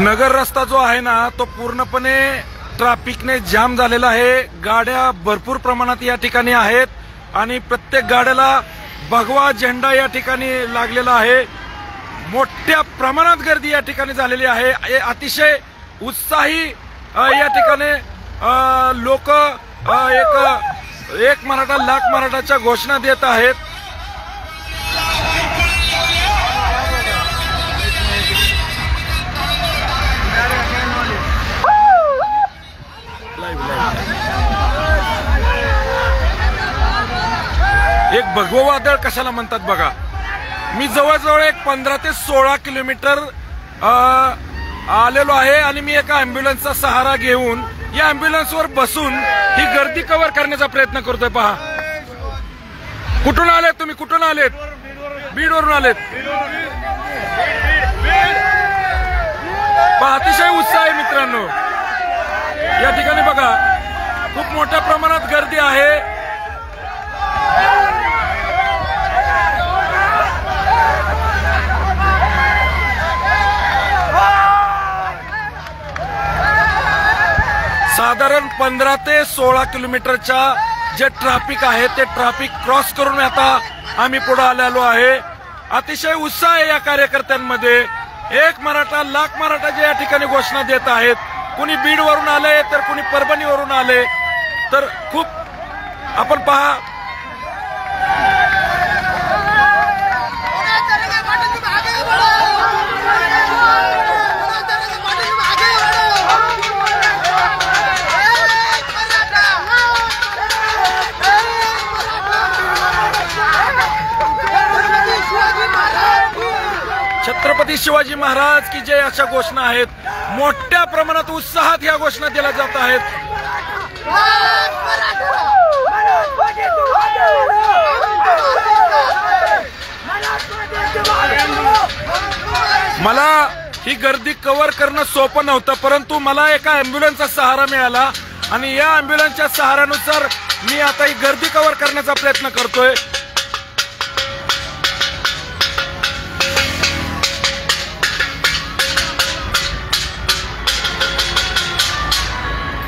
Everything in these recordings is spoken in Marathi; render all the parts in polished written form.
नगर रस्ता जो आहे ना तो पूर्णपणे ट्रॅफिकने जाम झालेला आहे। गाड्या भरपूर प्रमाणात या ठिकाणी आहेत आणि प्रत्येक गाड्याला भगवा झेंडा या ठिकाणी लागलेला आहे। मोठ्या प्रमाणात गर्दी या ठिकाणी झालेली आहे। अतिशय उत्साही या ठिकाणी लोक एक मराठा लाख मराठाच्या घोषणा देत आहेत। एक भगवं वादळ कशाला म्हणतात बघा। मी जवळजवळ एक 15 ते 16 किलोमीटर आलेलो आहे आणि मी एका अँब्युलन्सचा सहारा घेऊन या अँब्युलन्सवर बसून ही गर्दी कव्हर करण्याचा प्रयत्न करतोय। पहा कुठून आलेत तुम्ही, कुठून आलेत? बीडवरून आलेत। पहा अतिशय उत्साह आहे मित्रांनो या ठिकाणी। बघा खूप मोठ्या प्रमाणात गर्दी आहे। साधारण 15 ते 16 किलोमीटरच्या जे ट्रॅफिक आहे ते ट्रॅफिक क्रॉस करून आता आम्ही पुढे आलेलो आहे। अतिशय उत्साह आहे या कार्यकर्त्यांमध्ये। एक मराठा लाख मराठा जे या ठिकाणी घोषणा देत आहेत। कुणी बीडवरून आले तर कुणी परभणीवरून आले तर खूप आपण पहा छत्रपती शिवाजी महाराज की जय अशा घोषणा आहेत। मोठ्या प्रमाणात उत्साहात या घोषणा दिल्या जात आहेत। मला ही गर्दी कव्हर करणं सोपं नव्हतं, परंतु मला एका अँब्युलन्सचा सहारा मिळाला आणि या अँब्युलन्सच्या सहाऱ्यानुसार मी आता ही गर्दी कव्हर करण्याचा प्रयत्न करतोय।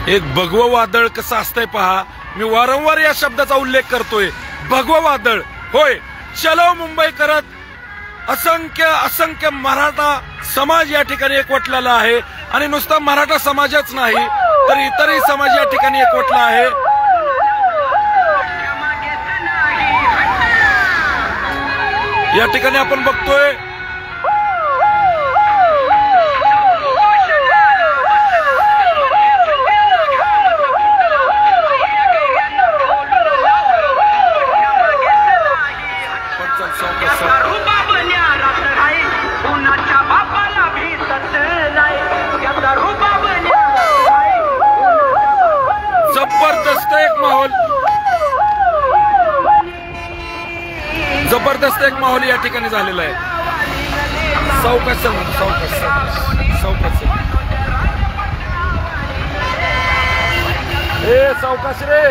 एक भगवं वादळ कसं असतंय पहा। मी वारंवार या शब्दाचा उल्लेख करतोय, भगवं वादळ। होय, चलो मुंबई करत असंख्य मराठा समाज या ठिकाणी एकवटलेला आहे आणि नुसता मराठा समाजच नाही तर इतरही समाज या ठिकाणी एकवटला आहे। या ठिकाणी आपण बघतोय जबरदस्त एक माहोल या ठिकाणी झालेला आहे। सावकाश सावकाश रे।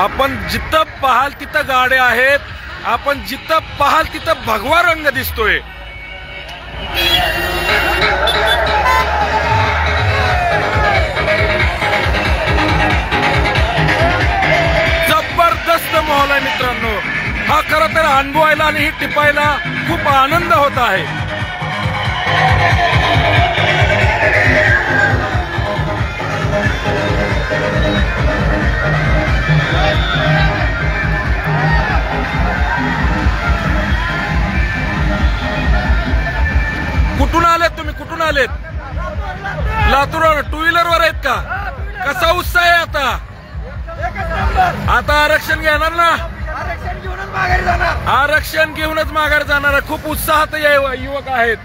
आपण जिथं पाहाल तिथं गाड्या आहेत, आपण जिथं पाहाल तिथं भगवा रंग दिसतोय। माहोल आहे मित्रांनो। हा खरं तर अनुभवायला आणि ही टिपायला खूप आनंद होत आहे। कुठून आलेत तुम्ही, कुठून आलेत? लातूर। टू व्हीलरवर आहेत का? कसा उत्साह आहे आता? आता आरक्षण घेणार ना? आरक्षण घेऊनच माघार जाणार। खूप उत्साहात युवक आहेत।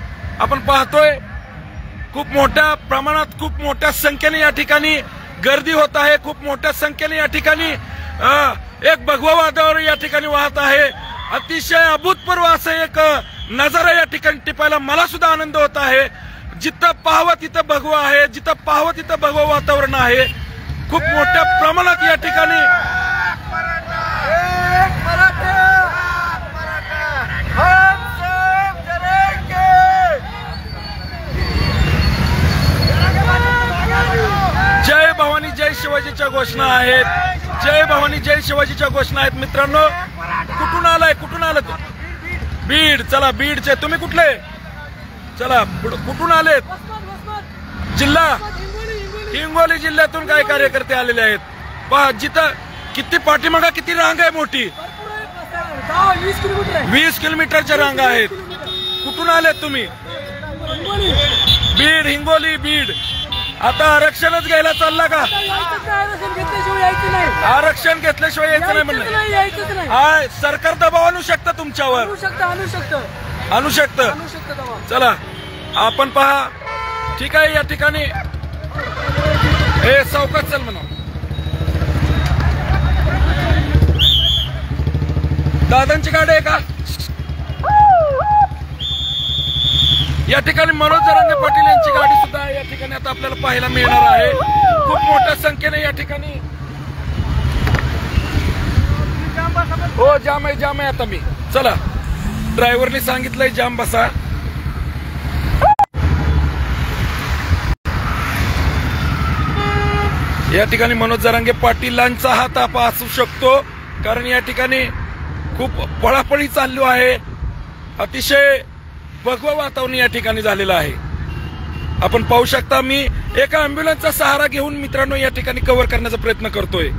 आपण पाहतोय खूप मोठ्या प्रमाणात खूप मोठ्या संख्येने या ठिकाणी गर्दी होत आहे। खूप मोठ्या संख्येने या ठिकाणी एक भगवा वादळ या ठिकाणी वाहत आहे। अतिशय अभूतपूर्व असं एक नजारा या ठिकाणी टिपायला मला सुद्धा आनंद होत आहे। जिथं पाहावं तिथं भगवा आहे, जिथं पाहावं तिथं भगवं वातावरण आहे। खूप मोठ्या प्रमाणात या ठिकाणी शिवाजीच्या घोषणा आहेत, जय भवानी जय शिवाजीच्या घोषणा आहेत. मित्रांनो, कुठून आलाय, कुठून आलं तू? बीड. चला, बीडचे. तुम्ही कुठले? चला, कुठून आलेत? जिल्हा हिंगोली जिल्ह्यातून काही कार्यकर्ते आलेले आहेत. पहा, जिथं किती पाठीमागा किती रांग आहे मोठी, 20 किलोमीटरच्या रांगा आहेत. कुठून आलेत तुम्ही? बीड, हिंगोली, बीड. आता आरक्षणच घ्यायला चालला का? आरक्षण घेतल्याशिवाय यायचं नाही म्हणलं. हा, सरकार दबाव आणू शकतं तुमच्यावर, आणू शकतं. चला, आपण पहा. ठीक आहे, या ठिकाणी हे सावकाश चल म्हणा. दादांची गाडी आहे का? या ठिकाणी मनोज जरांगे पाटील यांची गाडी सुद्धा या ठिकाणी आता आपल्याला पाहायला मिळणार आहे. खूप मोठ्या संख्येने या ठिकाणी. हो, जाम आहे आता मी. चला, ड्रायव्हरने सांगितलंय जाम बसा. या ठिकाणी मनोज जरांगे पाटीलांचा हा ताफा असू शकतो, कारण या ठिकाणी खूप पळापळी चालू आहे. अतिशय भगवं वातावरण या ठिकाणी झालेलं आहे. आपण पाहू शकता, मी एका अँब्युलन्सचा सहारा घेऊन मित्रांनो या ठिकाणी कव्हर करण्याचा प्रयत्न करतोय.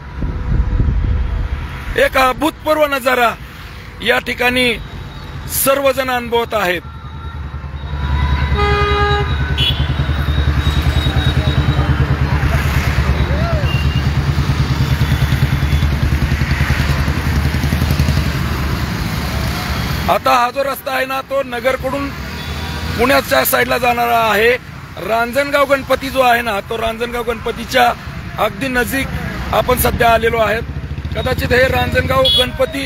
एक अभूतपूर्व नजारा या ठिकाणी सर्वजण अनुभवत आहेत. आता हा जो रस्ता आहे ना, तो नगरकडून पुण्याच्या साईडला जाणारा आहे. रांजणगाव गणपती जो आहे ना, तो रांजणगाव गणपतीच्या अगदी नजीक आपण सध्या आलेलो आहेत. कदाचित हे रांजणगाव गणपती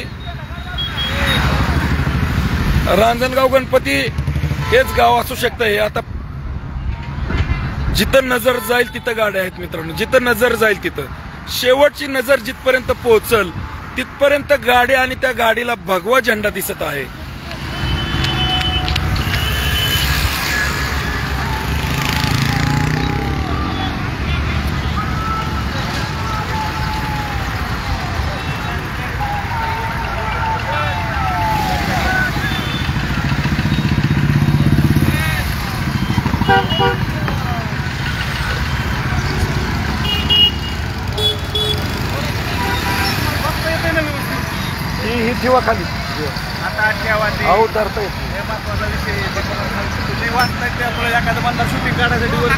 हेच गाव असू शकतं. हे आता जिथं नजर जाईल तिथं गाड्या आहेत मित्रांनो, जिथं नजर जाईल तिथं. शेवटची नजर जिथपर्यंत पोहोचल तिथपर्यंत गाड्या आणि त्या गाडीला भगवा झेंडा दिसत आहे. ही ठेवा खाली. आता अहो, धरता येत हे महत्वाचा विषय तुम्ही वाचताय त्यामुळे एखादं बंदा शूटिंग काढायसाठी वर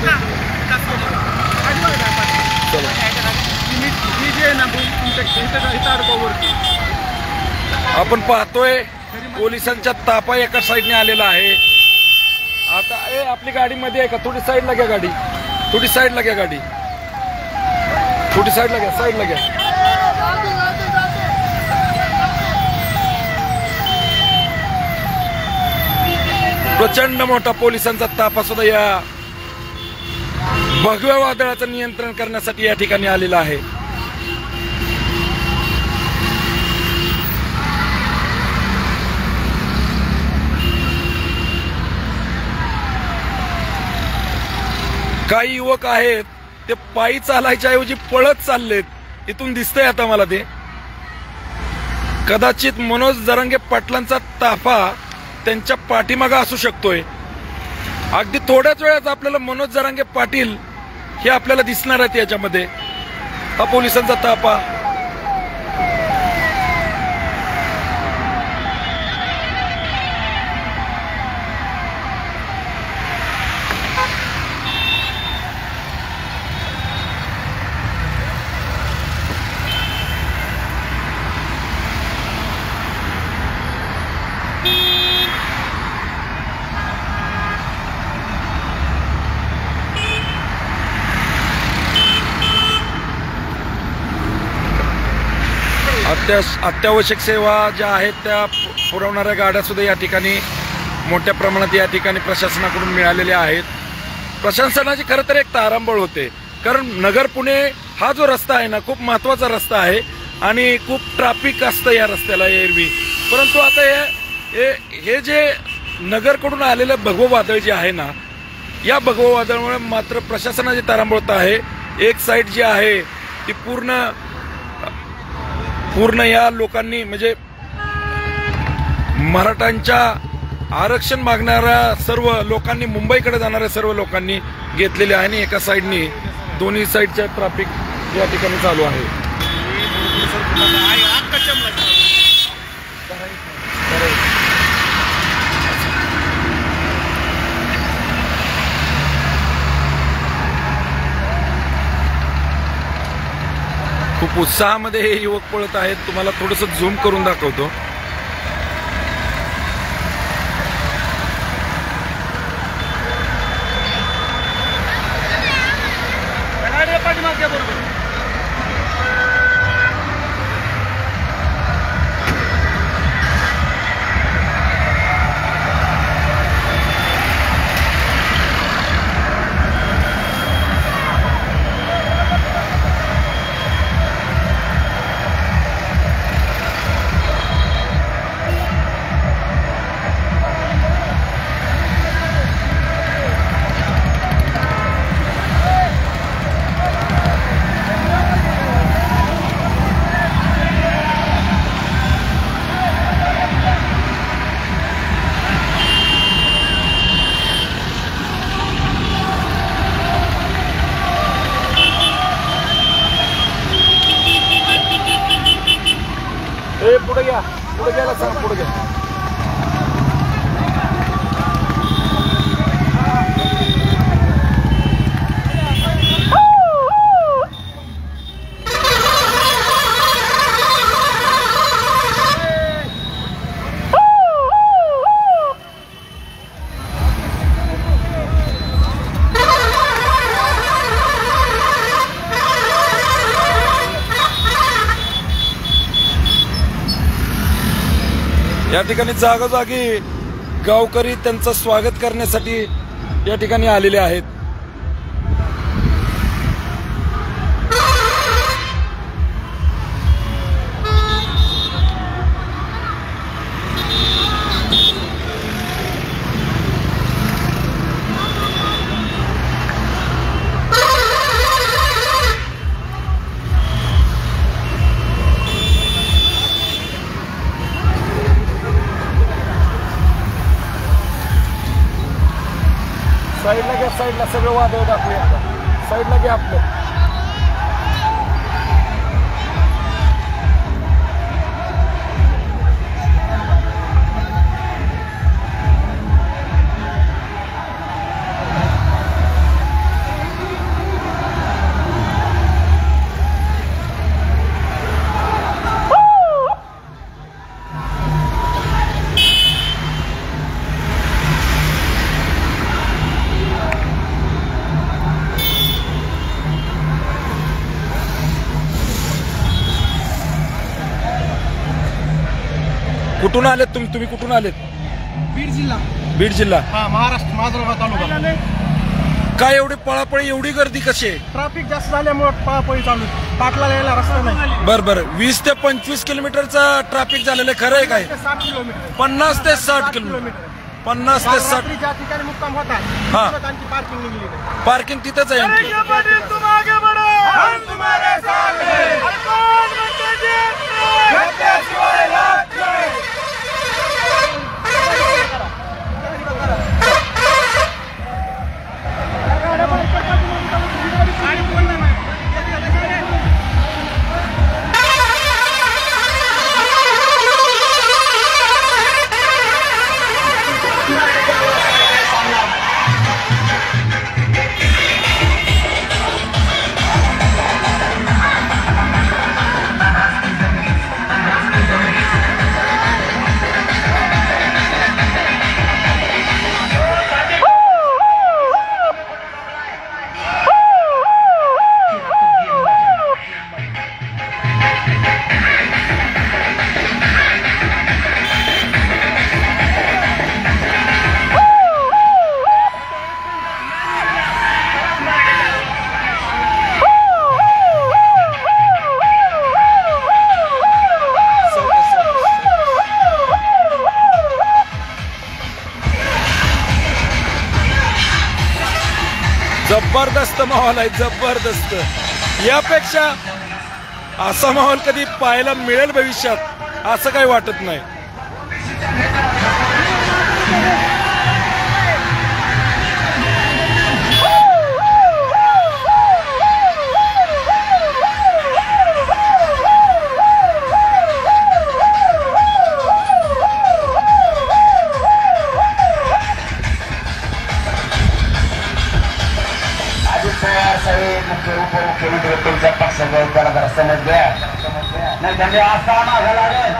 आपण पाहतोय पोलिसांच्या ताफा एका साईडने आलेला आहे. आता आपली गाडी मध्ये आहे का? थोडी साईडला घ्या गाडी, थोडी साईडला घ्या गाडी, थोडी साईडला घ्या, साईडला घ्या. प्रचंड मोठा पोलिसांचा ताफा सुद्धा या भगव्या वादळाचं नियंत्रण करण्यासाठी या ठिकाणी आलेला आहे. काही युवक आहेत ते पायी चालायच्या ऐवजी पळत चाललेत. इथून दिसतंय आता मला ते. कदाचित मनोज जरांगे पाटलांचा ताफा त्यांच्या पाठीमागा असू शकतोय. अगदी थोड्याच वेळात आपल्याला मनोज जरांगे पाटील हे आपल्याला दिसणार आहेत याच्यामध्ये. हा पोलिसांचा ताफा. अत्यावश्यक सेवा ज्या आहेत त्या पुरवणाऱ्या गाड्या सुद्धा या ठिकाणी मोठ्या प्रमाणात या ठिकाणी प्रशासनाकडून मिळालेल्या आहेत. प्रशासनाची खरं तर एक तारांबळ होते, कारण नगर पुणे हा जो रस्ता आहे ना, खूप महत्वाचा रस्ता आहे आणि खूप ट्रॅफिक असतं या रस्त्याला एरवी. परंतु आता हे जे नगरकडून आलेलं भगवं वादळ जे आहे ना, या भगवं वादळामुळे मात्र प्रशासनाची तारांबळ होत आहे. एक साईड जी आहे ती पूर्ण या लोकांनी म्हणजे मराठ्यांच्या आरक्षण मागणाऱ्या सर्व लोकांनी, मुंबईकडे जाणाऱ्या सर्व लोकांनी घेतलेले आहे आणि एका साईडनी दोन्ही साईडच्या ट्रॅफिक या ठिकाणी चालू आहे. खूप उत्साहामध्ये हे युवक पळत आहेत. तुम्हाला थोडंसं झूम करून दाखवतो. पुढे घ्यायला सांग, पुढे घ्या. या ठिकाणी जागोजागी गावकरी त्यांचं स्वागत करण्यासाठी या ठिकाणी आलेले आहेत. साईडला घ्या, साईडला सगळं वादळ दाखवूया. साईडला घ्या आपलं. कुठून आलेत तुम्ही कुठून आलेत? बीड जिल्हा. बीड जिल्हा, हा, महाराष्ट्र, माजलगाव तालुका. काय एवढी पळापळी, एवढी गर्दी कशी आहे? ट्रॅफिक जास्त झाल्यामुळे पळापळी चालू. पाटला यायला रस्ता नाही. बरं 20 ते 25 किलोमीटरचा ट्रॅफिक झालेलं आहे. खरं आहे काय? 60 किलोमीटर. 50 ते 60 किलोमीटर. 50 ते 60. ज्या ठिकाणी मुक्काम होता त्यांची पार्किंग निघली. पार्किंग तिथंच आहे. जबरदस्त माहोल आहे, जबरदस्त. यापेक्षा असा माहोल कधी पाहायला मिळेल भविष्यात असं काही वाटत नाही. मुख्यमंत्री तुमच्या पक्षाचा त्याला जरा समज द्या नाही त्यांनी असा मागा लागेल.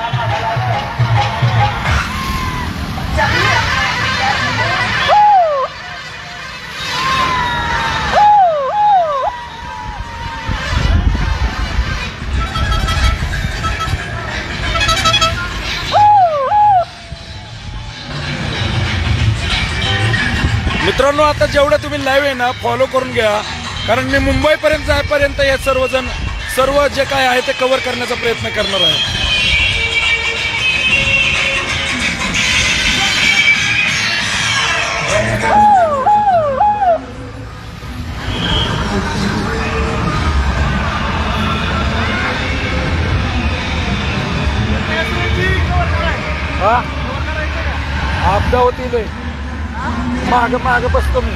मित्रांनो, आता जेवढं तुम्ही लाईव्ह आहे ना फॉलो करून घ्या, कारण मी मुंबईपर्यंत जाईपर्यंत हे सर्व जे काय आहे ते कव्हर करण्याचा प्रयत्न करणार आहे. आपदा होती माग बसतो मी.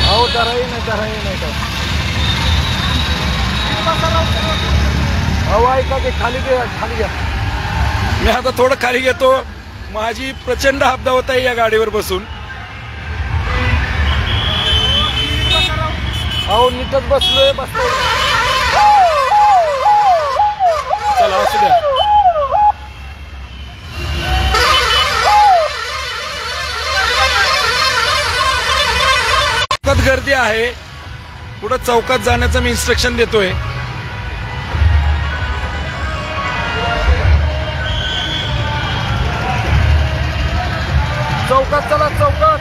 अहो धराही नाही का. अहो ऐका की खाली घ्या. मी आता थोडं खाली घेतो. माझी प्रचंड आपदा होत आहे या गाडीवर बसून. अहो नीटच बसलोय. चला असू द्या. गर्दी आहे. पुढे चौकात जाण्याचं मी इन्स्ट्रक्शन देतोय. चौकात चला. चौकात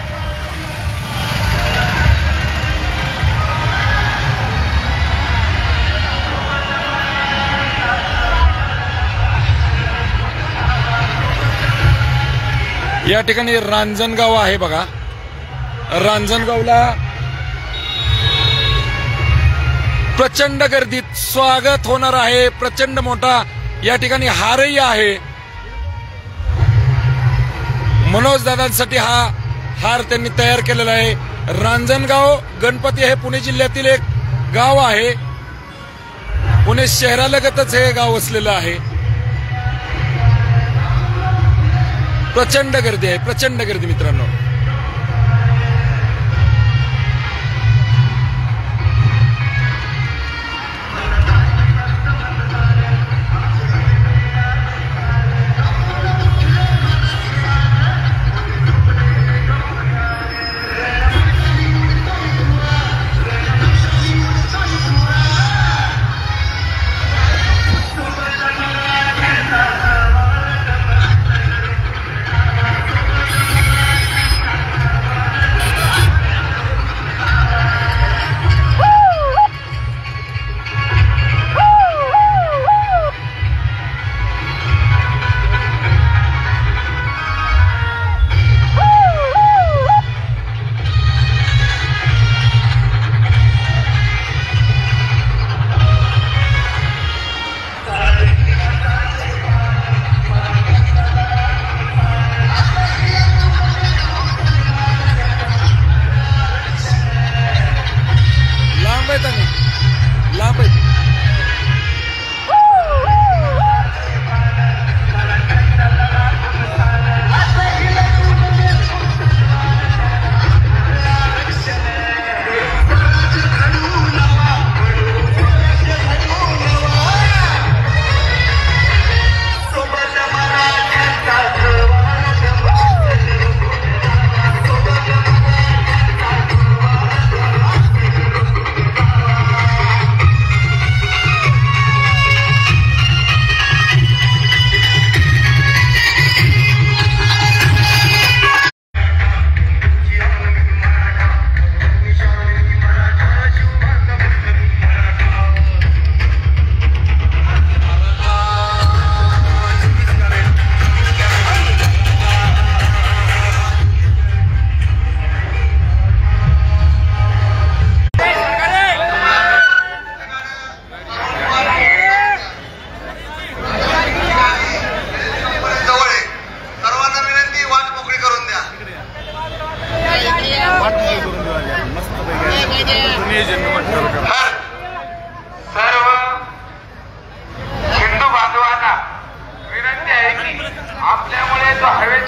या ठिकाणी रांजणगाव आहे बघा. रांजणगावला प्रचंड गर्दीत स्वागत होणार आहे. प्रचंड मोठा या ठिकाणी हारही आहे. मनोज दादांसाठी हा हार त्यांनी तयार केलेला आहे. रांजणगाव गणपती हे पुणे जिल्ह्यातील एक गाव आहे. पुणे शहरालगतच हे गाव वसलेलं आहे. प्रचंड गर्दी आहे. प्रचंड गर्दी मित्रांनो.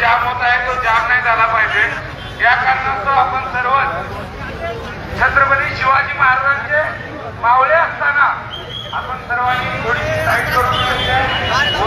जाम होत आहे तो जाम नाही झाला पाहिजे या कारणास्तव आपण सर्व छत्रपती शिवाजी महाराजांचे मावळे असताना आपण सर्वांनी थोडीशी साईड करून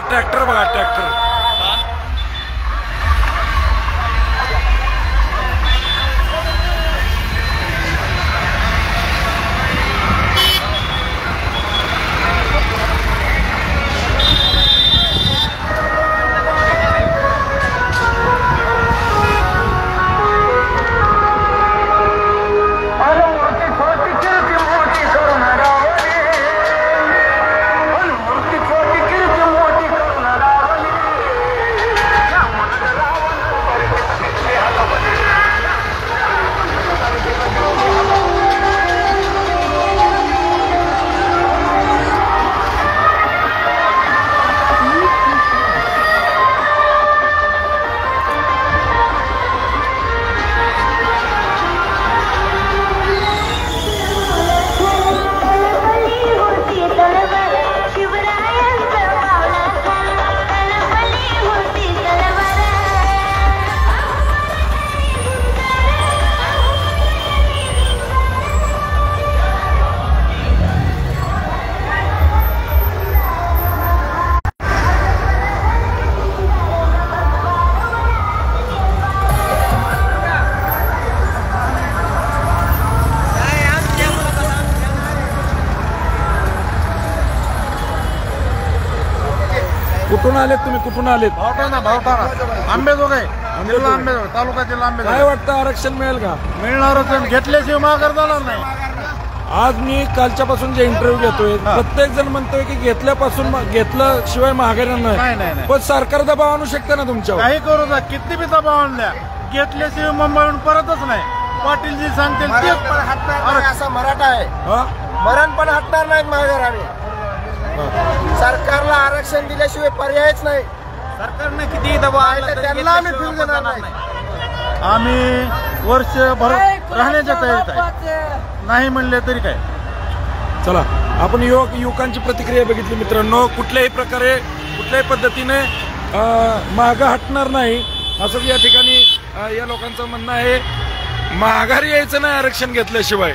ट्रॅक्टर बघा ट्रॅक्टर कुठून आलेत तुम्ही? कुठून आलेत? भावटाणा आंबेजोगाई. जिल्हा आंबेजोगाई, तालुका जिल्हा काय आंबेजोगाई. वाटतं आरक्षण मिळेल का? मिळणारच, घेतल्याशिवाय माघार जाणार नाही. आज मी कालच्यापासून जे इंटरव्ह्यू घेतोय प्रत्येक जण म्हणतोय की घेतल्याशिवाय माघारी नाही, नाही. नाही. पण सरकार दबाव आणू शकतं ना तुमच्यावर. काही करू द्या, किती बी दबाव आणल्या, घेतल्याशिवाय मुंबईहून परतच नाही. पाटील जी सांगतील तेच. असा मराठा आहे, हा? मरण पण हटणार नाहीत माघार आम्ही. सरकारला आरक्षण दिल्याशिवाय पर्यायच नाही. सरकारने किती दबाव आणला तरी त्यांना आम्ही फिरू देणार नाही. आम्ही वर्षभर राहण्याच्या तयारीत आहे, नाही म्हणले तरी काय. चला आपण युवकांची प्रतिक्रिया बघितली मित्रांनो. कुठल्याही प्रकारे कुठल्याही पद्धतीने मागं हटणार नाही असंच या ठिकाणी या लोकांचं म्हणणं आहे. माघारी यायचं नाही आरक्षण घेतल्याशिवाय.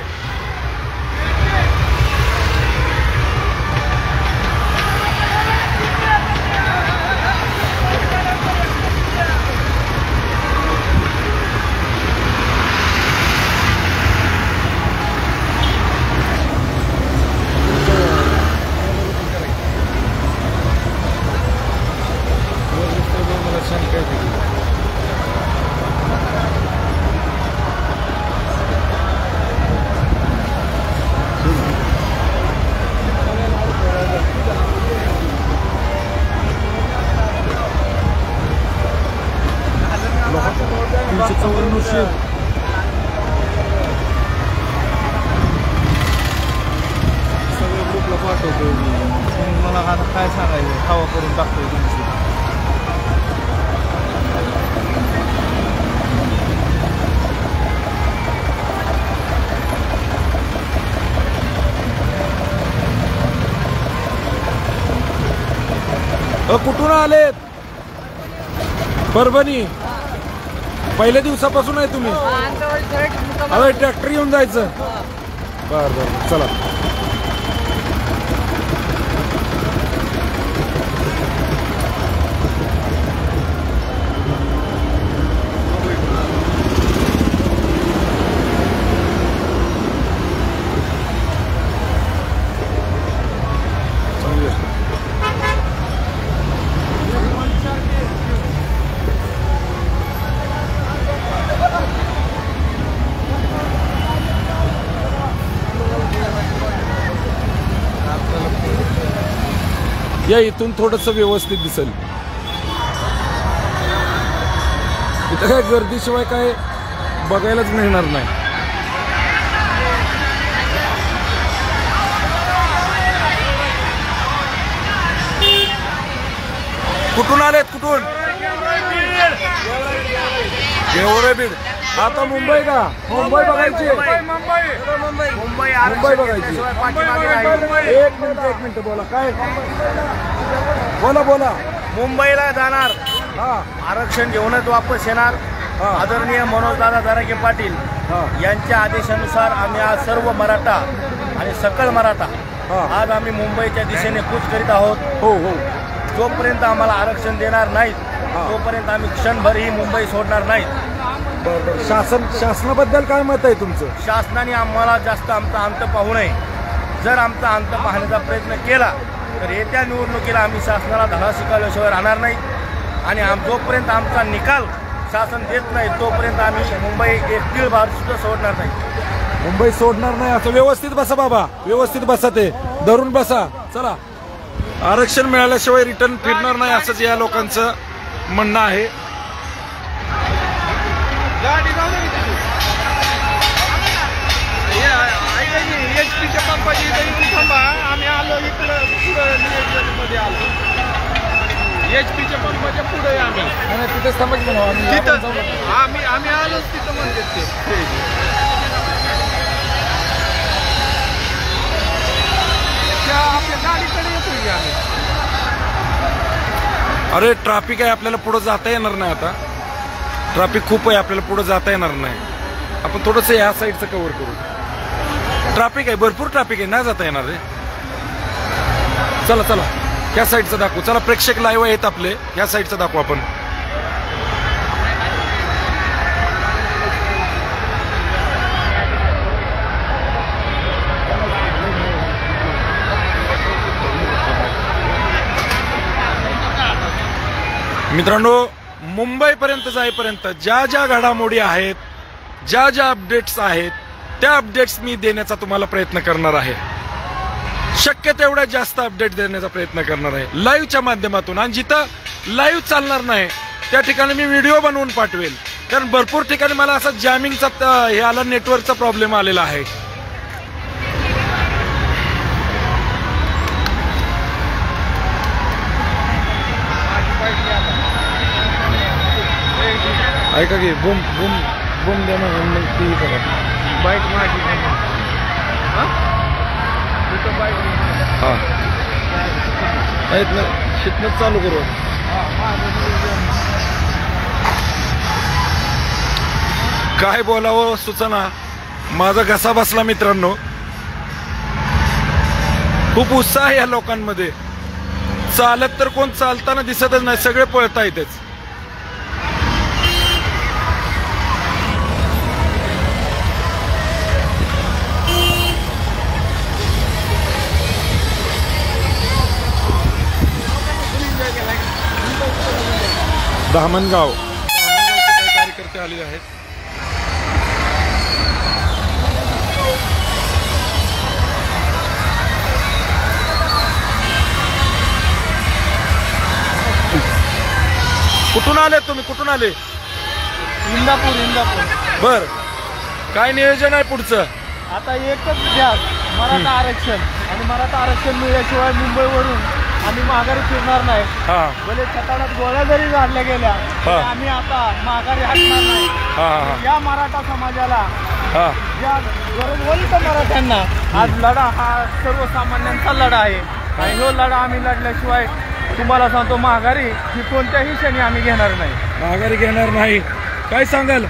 मला आता काय सांगायचं, खावा करून टाकतोय तुमची. कुठून आलेत? परभणी. पहिल्या दिवसापासून आहे तुम्ही? अरे ट्रॅक्टर येऊन जायचं. बर बर चला. या इथून थोडस व्यवस्थित दिसेल. इथं काय गर्दीशिवाय काय बघायलाच मिळणार नाही. कुठून आलेत? कुठून? गेवरे बीड. आता मुंबई का? मुंबई बघायची. मुंबई बघायची. एक मिनिट बोला. काय बोला. मुंबईला जाणार, आरक्षण घेऊनच वापस येणार. आदरणीय मनोजदादा जरांगे पाटील यांच्या आदेशानुसार आम्ही आज सर्व मराठा आणि सकल मराठा आज आम्ही मुंबईच्या दिशेने कूच करीत आहोत. हो. जोपर्यंत आम्हाला आरक्षण देणार नाहीत तोपर्यंत आम्ही क्षणभरही मुंबई सोडणार नाहीत. शासनाबद्दल काय मत आहे तुमचं? शासनाने आम्हाला जास्त आमचा अंत पाहू नये. जर आमचा अंत पाहण्याचा प्रयत्न केला तर येत्या निवडणुकीला आम्ही शासनाला धडा शिकवल्याशिवाय राहणार नाही. आणि जोपर्यंत आमचा निकाल शासन देत नाही तोपर्यंत आम्ही मुंबई एक तीळ भार सुद्धा सोडणार नाही. मुंबई सोडणार नाही. असं व्यवस्थित बसा बाबा, व्यवस्थित बसा. ते धरून बसा. चला. आरक्षण मिळाल्याशिवाय रिटर्न फिरणार नाही असंच या लोकांचं म्हणणं आहे. एचपीच्या पंपाची थांबा, आम्ही आलो इकडं मध्ये आलो. एचपीच्या पंपाच्या पुढे आम्ही तिथेच थांबायचं आम्ही आलोच तिथं म्हणते ते. आपल्या गाडीकडे येतोय आम्ही. अरे ट्रॅफिक आहे, आपल्याला पुढे जाता येणार नाही. आता ट्रॅफिक खूप आहे, आपल्याला पुढे जाता येणार नाही. आपण थोडंसं ह्या साईडचं कव्हर करू. ट्रॅफिक आहे, भरपूर ट्रॅफिक आहे, नाही जाता येणार रे. चला ह्या साईडचं दाखवू. चला प्रेक्षक लाईव्ह आहेत आपले, ह्या साईडचं दाखवू आपण. मित्रांनो मुंबईपर्यंत जाईपर्यंत ज्या ज्या घडामोडी आहेत, ज्या ज्या अपडेट्स आहेत, त्या अपडेट्स मी देण्याचा तुम्हाला प्रयत्न करणार आहे. शक्य तेवढ्या जास्त अपडेट देण्याचा प्रयत्न करणार आहे लाईव्हच्या माध्यमातून. आणि जिथं लाईव्ह चालणार नाही त्या ठिकाणी मी व्हिडिओ बनवून पाठवेल. कारण भरपूर ठिकाणी मला असा जॅमिंगचा हे आला, नेटवर्कचा प्रॉब्लेम आलेला आहे. ऐका की बूम बूम बूम द्या ना, मग ती करा बाईक माझी. हा आहेत ना, शिकणं चालू करू. काय बोलावं सुचना, माझा घसा बसला मित्रांनो. खूप उत्साह आहे या लोकांमध्ये. चालत तर कोण चालताना दिसतच नाही, सगळे पळतायतच. धामणगावचे काही कार्यकर्ते आलेले आहेत. कुठून आले तुम्ही? कुठून आले? इंदापूर. बर, काय नियोजन आहे पुढचं? आता एकच द्या, मराठा आरक्षण. आणि मराठा आरक्षण मिळाल्याशिवाय मुंबईवरून आम्ही माघारी फिरणार नाही. भले छताडात गोळ्या जरी झाडल्या गेल्या तरी आम्ही आता माघारी हटणार नाही. या मराठा समाजाला, या गरजवंत मराठ्यांना आज लढा हा सर्वसामान्यांचा लढा आहे. आणि हो लढा आम्ही लढल्याशिवाय तुम्हाला सांगतो माघारी ही कोणत्याही क्षणी आम्ही घेणार नाही. माघारी घेणार नाही. काय सांगाल?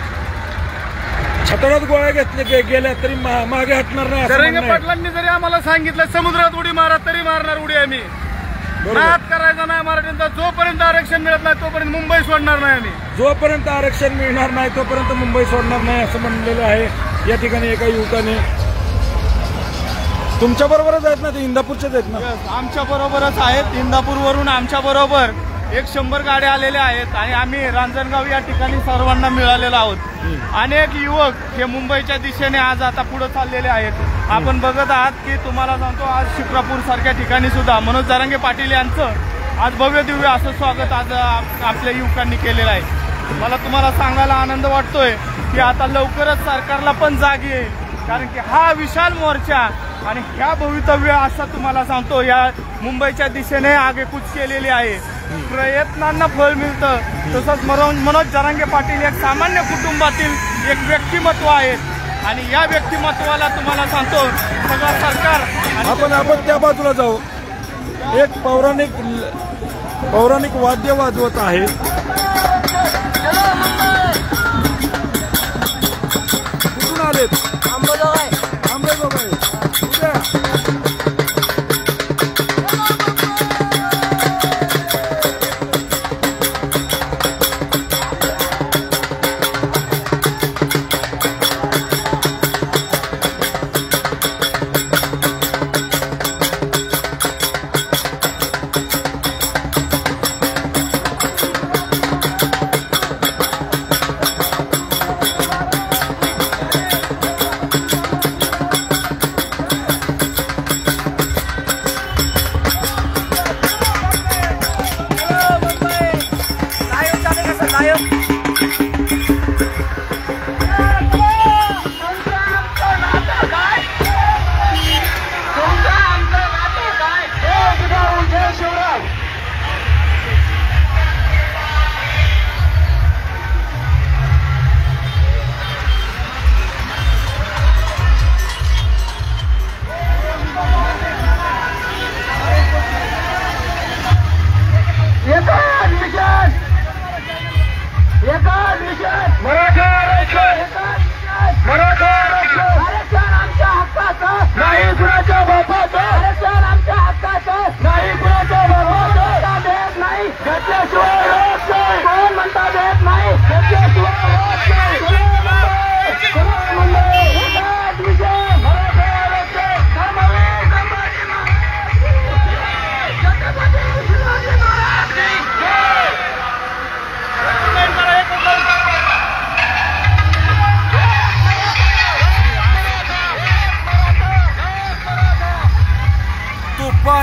छताडात गोळ्या घेतल्या गेल्या तरी मागे हटणार नाही. जरंगे पाटलांनी जरी आम्हाला सांगितलं समुद्रात उडी मारा तरी मारणार उडी आम्ही. नाद करायचा नाही मराठ्यांचा. जोपर्यंत आरक्षण मिळत नाही तोपर्यंत मुंबई सोडणार नाही आम्ही. जोपर्यंत आरक्षण मिळणार नाही तोपर्यंत मुंबई सोडणार नाही असं म्हणलेलं आहे या ठिकाणी एका युवकाने. तुमच्या बरोबरच आहेत ना ते? इंदापूरचेच आहेत ना? आमच्या बरोबरच आहेत. इंदापूरवरून आमच्या बरोबर 100 गाड्या आलेल्या आहेत. आणि आम्ही रांजणगाव या ठिकाणी सर्वांना मिळालेलो आहोत. अनेक युवक हे मुंबईच्या दिशेने आज आता पुढे चाललेले आहेत. आपण बघत आहात की तुम्हाला सांगतो आज शिक्रापूर सारख्या ठिकाणी सुद्धा मनोज जरांगे पाटील यांचं आज भव्य दिव्य असं स्वागत आज आपल्या युवकांनी केलेलं आहे. मला तुम्हाला सांगायला आनंद वाटतोय की आता लवकरच सरकारला पण जाग येईल. कारण की हा विशाल मोर्चा आणि ह्या भवितव्य असं तुम्हाला सांगतो या मुंबईच्या दिशेने आगेकूच केलेली आहे. प्रयत्नांना फळ मिळतं. तसंच मनोज जरांगे पाटील एक सामान्य कुटुंबातील एक व्यक्तिमत्व आहेत. आणि या व्यक्तिमत्वाला तुम्हाला सांगतो सगळं सरकार. आपण त्या बाजूला जाऊ. एक पौराणिक वाद्य वाजवत आहे. कुठून आलेत? अंबाजोगाई.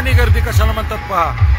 अफानी गर्दी कशाला म्हणतात पहा.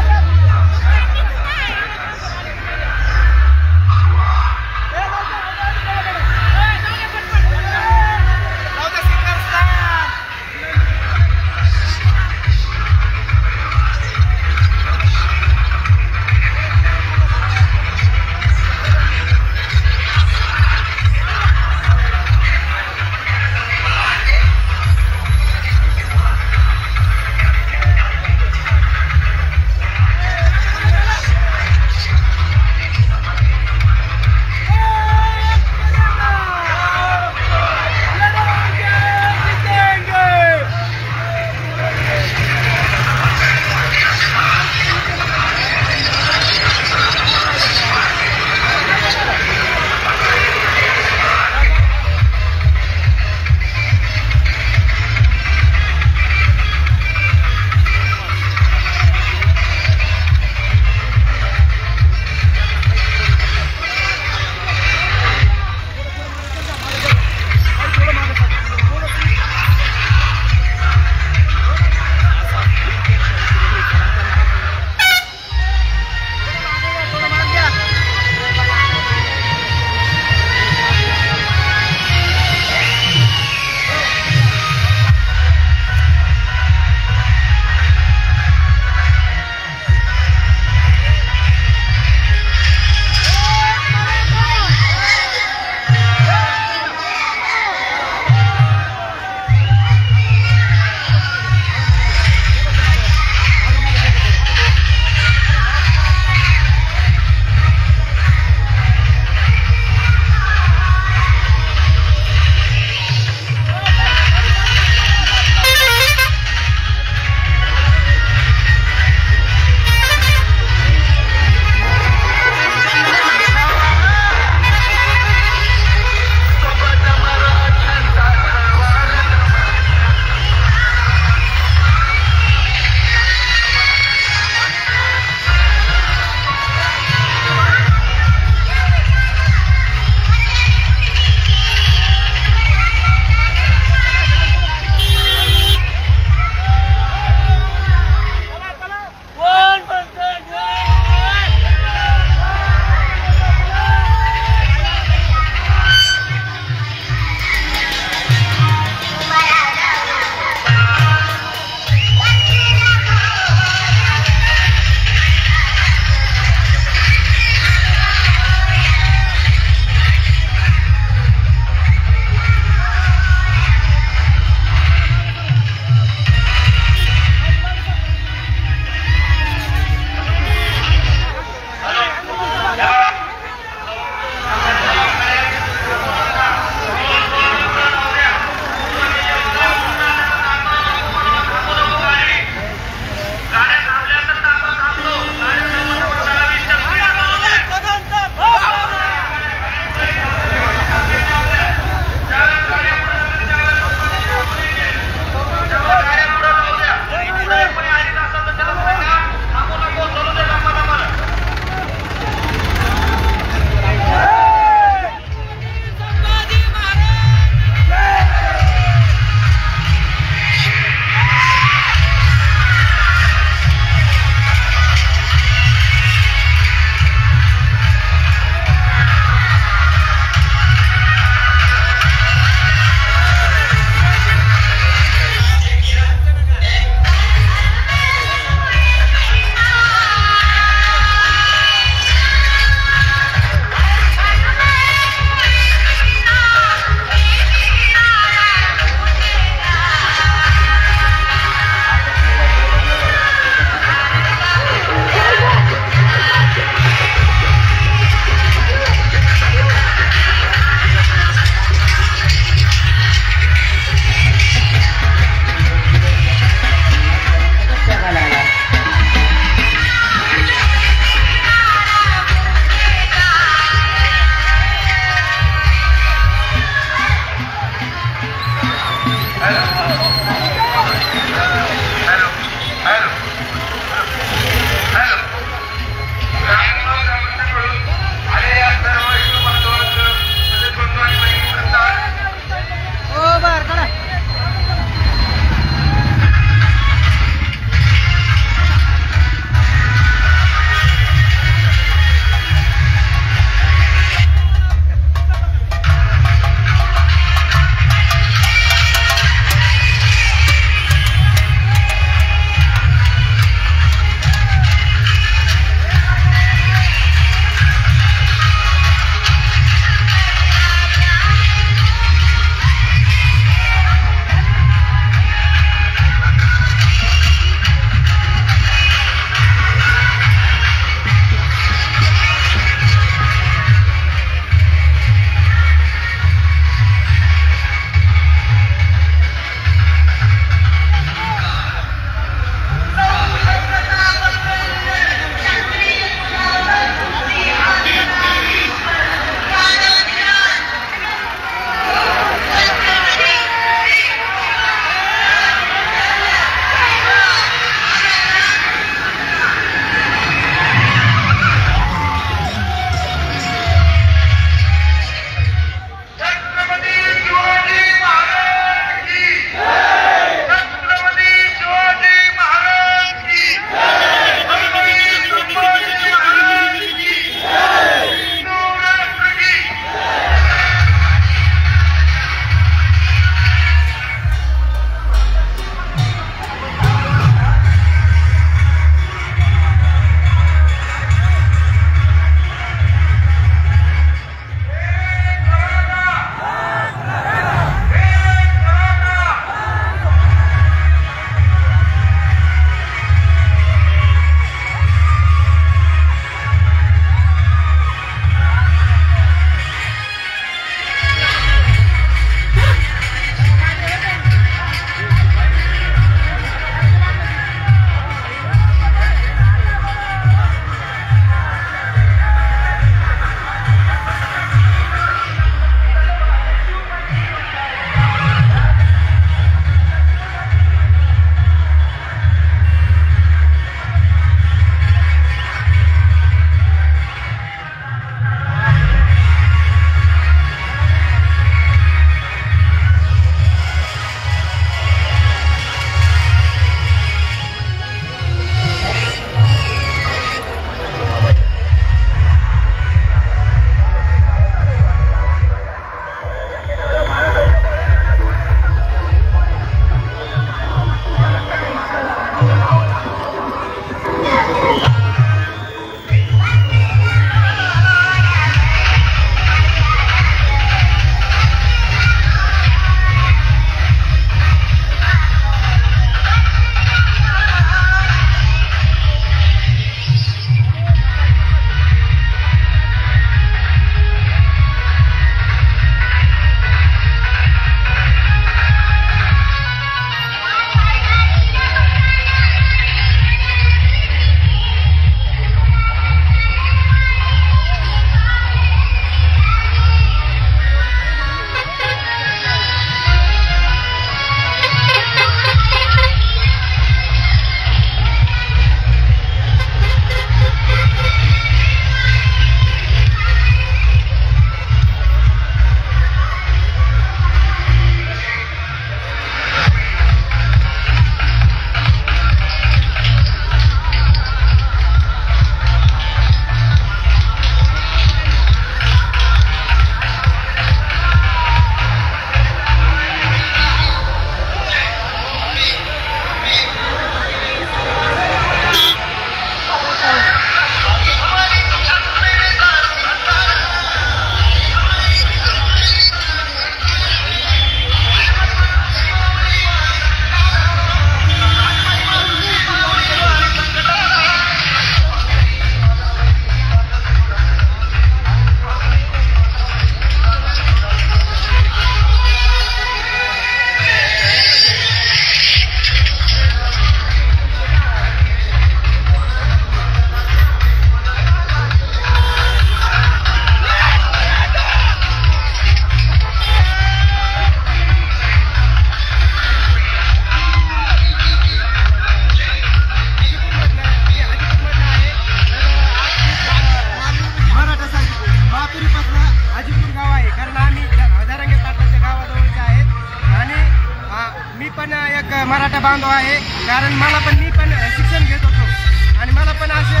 बांधव आहे, कारण मी पण शिक्षण घेत होतो आणि मला पण असे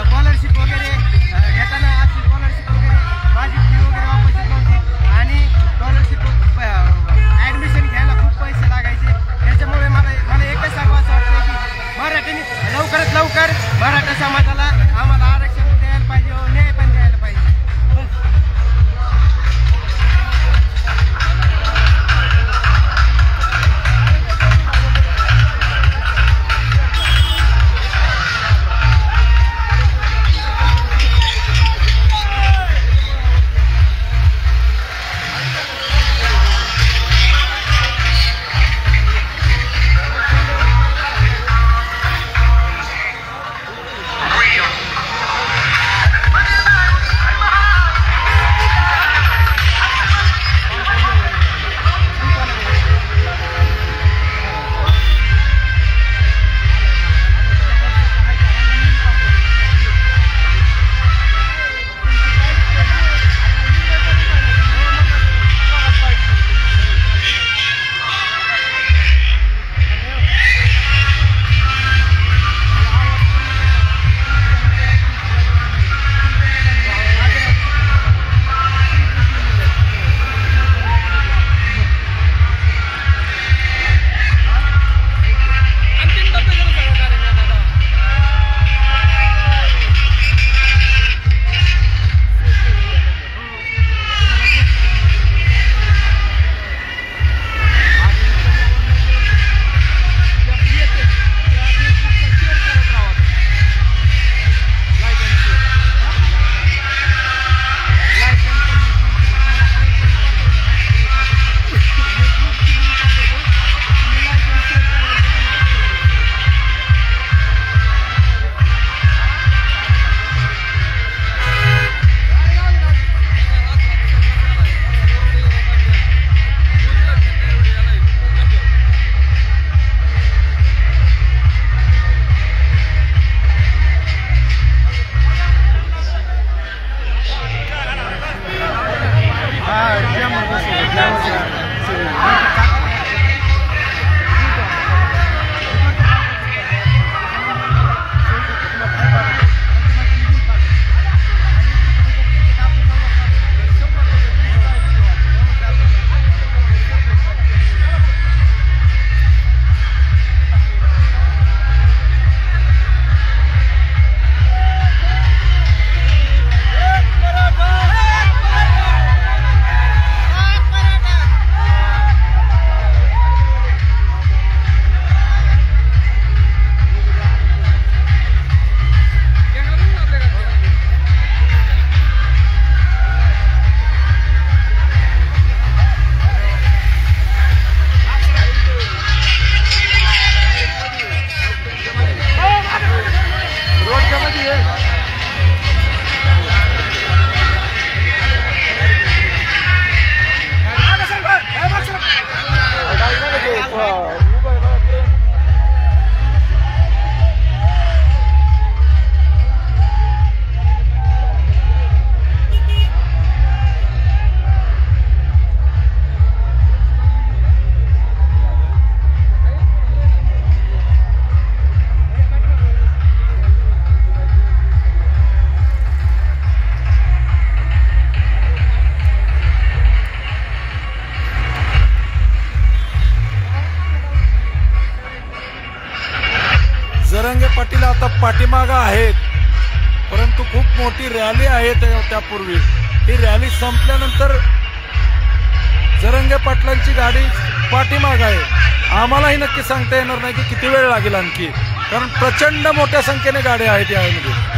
स्कॉलरशिप वगैरे घेताना अशी स्कॉलरशिप वगैरे माझी फी वगैरे वापस येत नव्हती आणि स्कॉलरशिप ॲडमिशन घ्यायला खूप पैसे लागायचे. त्याच्यामुळे मला एकच सांगावं असं वाटतं की मराठीने लवकरात लवकर मराठा समाजाला आम्हाला आरक्षण द्यायला पाहिजे, न्याय पण द्यायला पाहिजे. जरांगे पाटील आता पाठीमागं आहेत, परंतु खूप मोठी रॅली आहे त्यापूर्वी. ही रॅली संपल्यानंतर जरांगे पाटलांची गाडी पाठीमागं आहे. आम्हालाही नक्की सांगता येणार नाही की किती वेळ लागेल आणखी, कारण प्रचंड मोठ्या संख्येने गाड्या आहेत यामध्ये.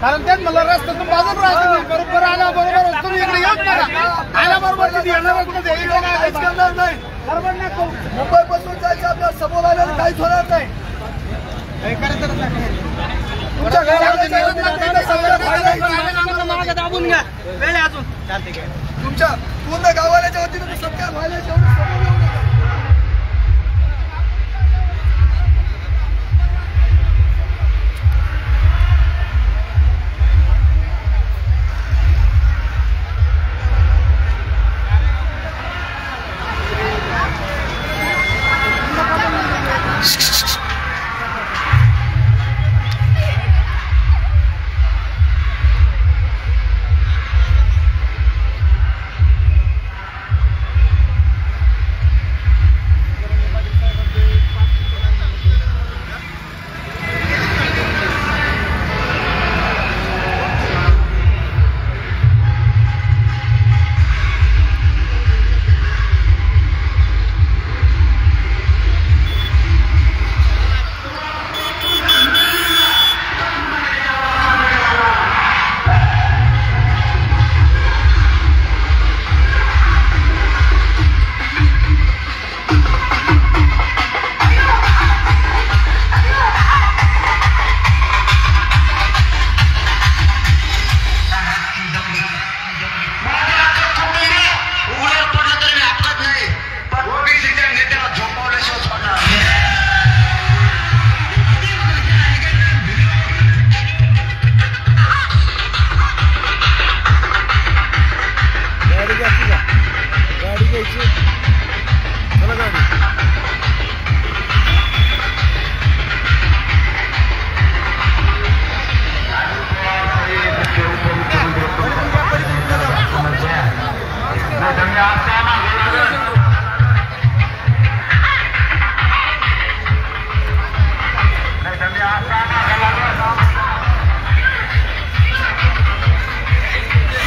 कारण तेच मला रस्त्यातून बाजून राहतो बरोबर आला बरोबर तुम्ही इकडे येऊच नका आला बरोबर तिथे येणारच नाही बरोबर नाही मुंबई पासून जायचं आपल्या समोर आल्यावर काहीच होणार नाही तुमच्या घरामध्ये दाबून घ्या वेळ अजून चालते तुमच्या पूर्ण गावाच्या वतीने सत्कार व्हायला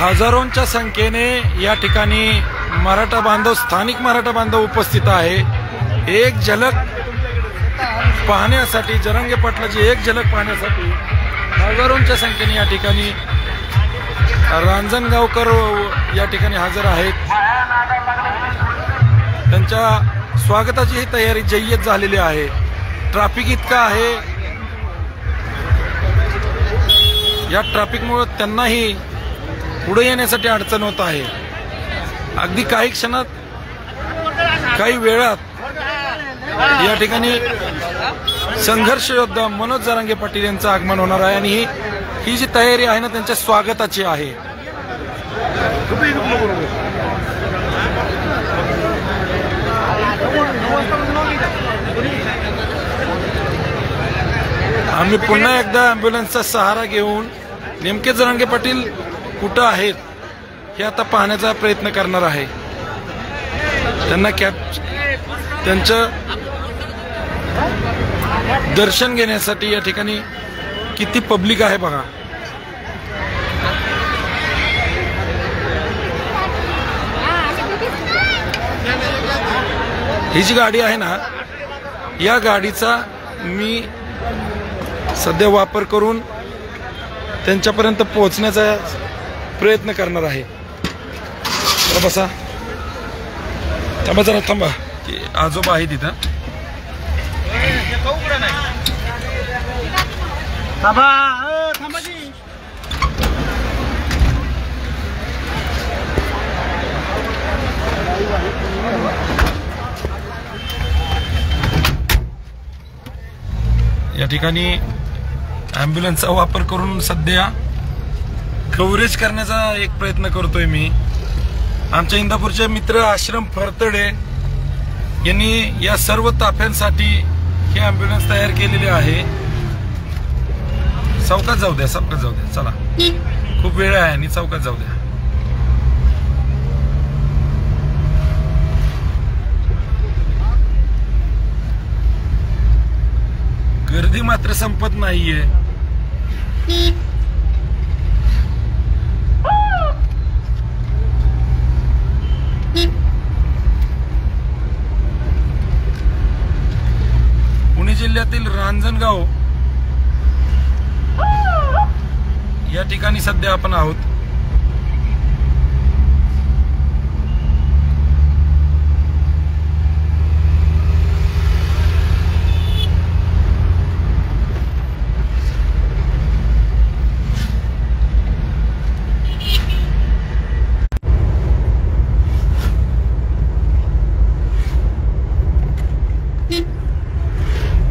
हजारोंच्या संख्येने या ठिकाणी मराठा बांधव स्थानिक मराठा बांधव उपस्थित आहे। एक झलक पाहण्यासाठी जरांगे पाटलाची एक झलक पाहण्यासाठी हजारोंच्या संख्येने या ठिकाणी रांजणगावकर या ठिकाणी हजर आहेत। त्यांच्या स्वागताची ही तयारी जय्यत झालेली आहे। ट्रॅफिक इतका आहे, या ट्रॅफिकमुळे त्यांनाही पुढे येण्यासाठी अडचण होत आहे। अगदी काही क्षणात काही वेळात या ठिकाणी संघर्ष योद्धा मनोज जरांगे पाटील यांचं आगमन होणार आहे आणि ही जी तयारी आहे ना त्यांच्या स्वागताची आहे। आम्ही पुन्हा एकदा अँब्युलन्सचा सहारा घेऊन नेमके जरांगे पाटील कुठं आहेत हे आता पाहण्याचा प्रयत्न करणार आहे। त्यांना त्यांचं दर्शन घेण्यासाठी या ठिकाणी किती पब्लिक आहे बघा। ही जी गाडी आहे ना, या गाडीचा मी सध्या वापर करून त्यांच्यापर्यंत पोहोचण्याचा प्रयत्न करणार आहे। बसा, थांबा जरा थांबा, आजोबा आहे तिथं। या ठिकाणी ॲम्ब्युलन्सचा वापर करून सध्या कव्हरेज करण्याचा एक प्रयत्न करतोय मी। आमच्या इंदापूरचे मित्र आश्रम फरतडे यांनी या सर्व ताफ्यांसाठी हे ॲम्ब्युलन्स तयार केलेले आहे। चौकात जाऊ द्या, चौकात जाऊ द्या, चला खूप वेळ आहे आणि चौकात जाऊ द्या। गर्दी मात्र संपत नाहीये। पुणे जिल्ह्यातील रांजणगाव या ठिकाणी सध्या आपण आहोत.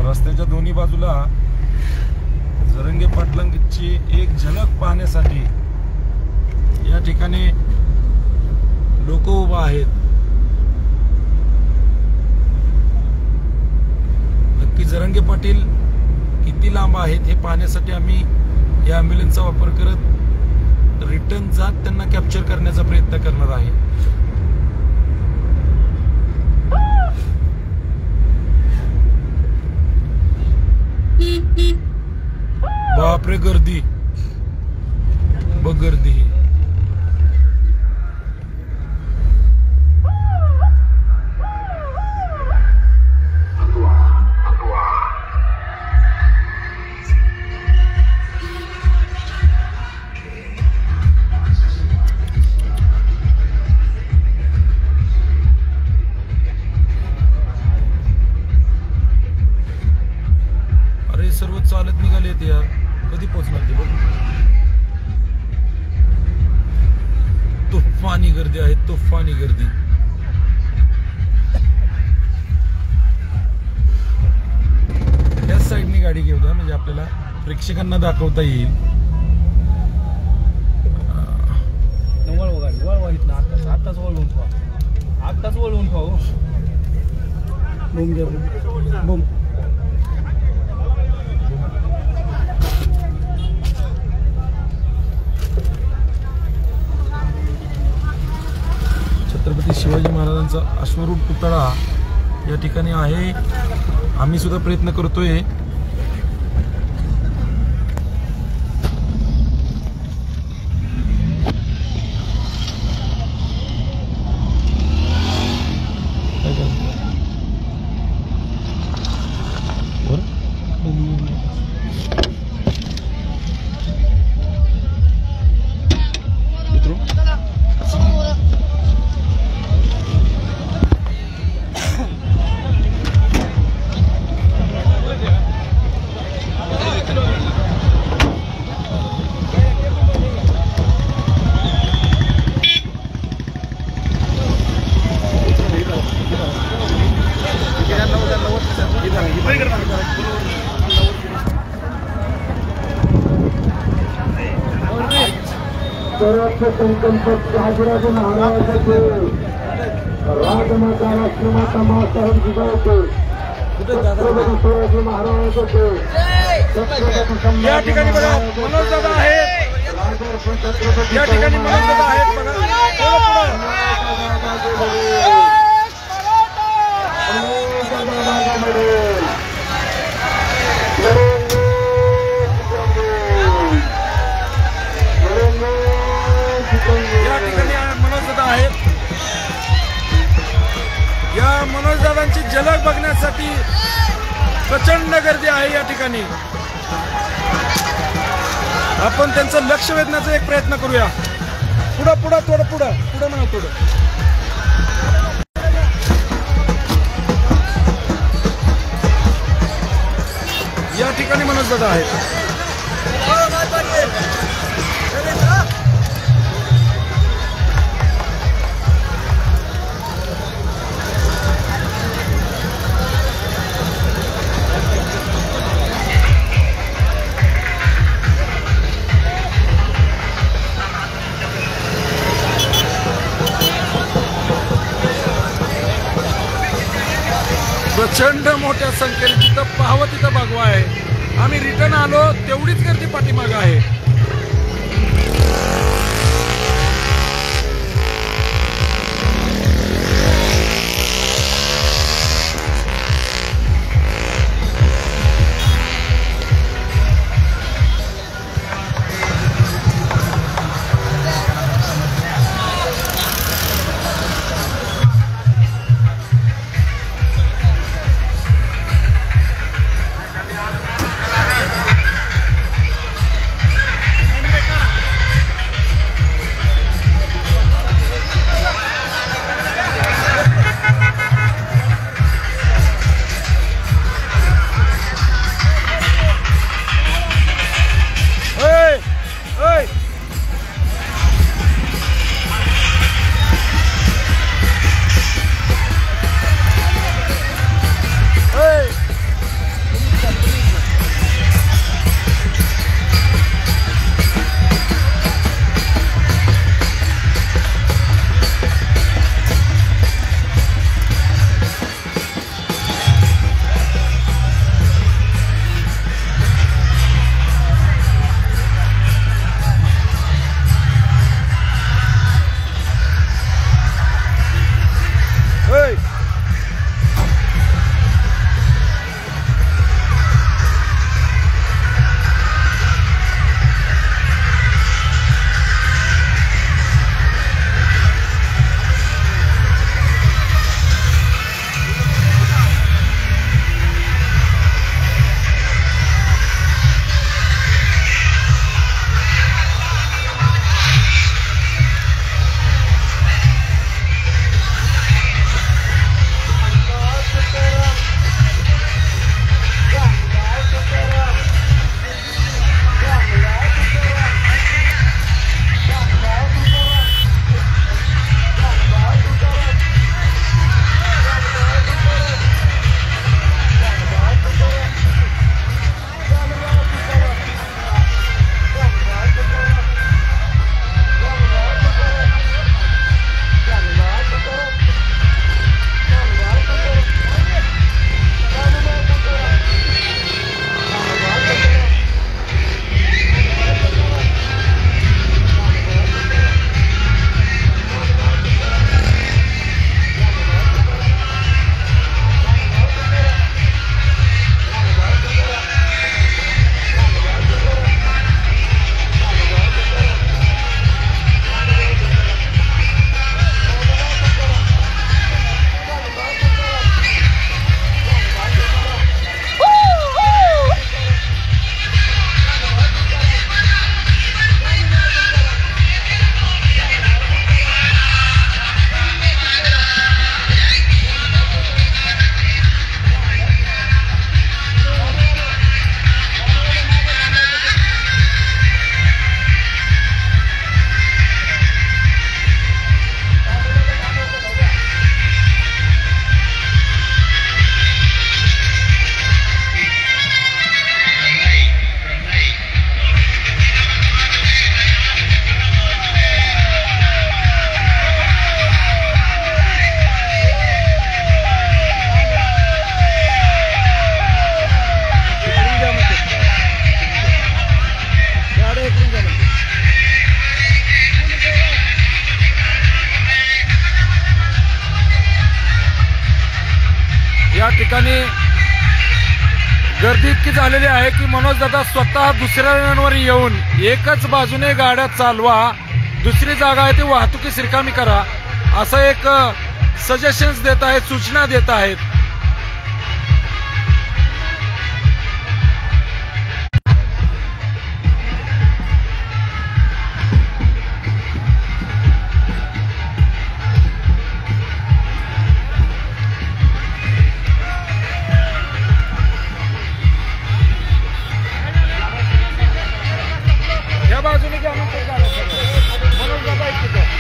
रस्त्याच्या दोन्ही बाजूला जरंगे पाटलांची एक झलक पाहण्यासाठी या ठिकाणी लोक उभा आहेत. नक्की जरंगे पाटील किती लांब आहेत हे पाहण्यासाठी आम्ही या ॲम्ब्युलन्सचा वापर करत रिटर्न जात त्यांना कॅप्चर करण्याचा प्रयत्न करणार आहे. बापरे, गर्दी बघ, गर्दी. अरे सर्व चालत निघाले ते यार, कधी पोहोचणार ते बघ. तुफानी गर्दी आहे, तुफानी गर्दी. याच साईडनी गाडी घेऊ द्या म्हणजे आपल्याला प्रेक्षकांना दाखवता येईल. आत्ताच वळवून पाहू. बूम. छत्रपती शिवाजी महाराजांचा अश्वरूढ पुतळा या ठिकाणी आहे. आम्ही सुद्धा प्रयत्न करतोय. संकल्प शहाजीराजे महाराजांचे राजमाता राष्ट्रमाता मासाहेब जिजाऊचे छत्रपती शिवाजी महाराजांचे या ठिकाणी बघा मनोज दादा आहेत. या ठिकाणी मनोज दादा आहेत बघा. या ठिकाणी मनोज दादा आहेत. या मनोज दादांची झलक बघण्यासाठी प्रचंड गर्दी आहे या ठिकाणी. आपण त्यांचं लक्ष वेधण्याचा एक प्रयत्न करूया. पुढं पुढं थोडं पुढं पुढं म्हणा थोडं. या ठिकाणी मनोज दादा आहेत. प्रचंड मोठ्या संख्येने तिथं पाहावं तिथं भागवा आहे. आम्ही रिटर्न आलो तेवढीच गर्दी पाठीमागं आहे. ठिकाणी गर्दी इतकी झालेली आहे की मनोज दादा स्वतः दुसऱ्या लाईनवर येऊन एकच बाजूने गाड्या चालवा, दुसरी जागा आहे ती वाहतुकीस रिकामी करा असं एक सजेशन्स देत आहेत, सूचना देत आहेत. या बाजूने घ्या मग ते गाड्या सगळ्या. मनोज दादा एक तिथं.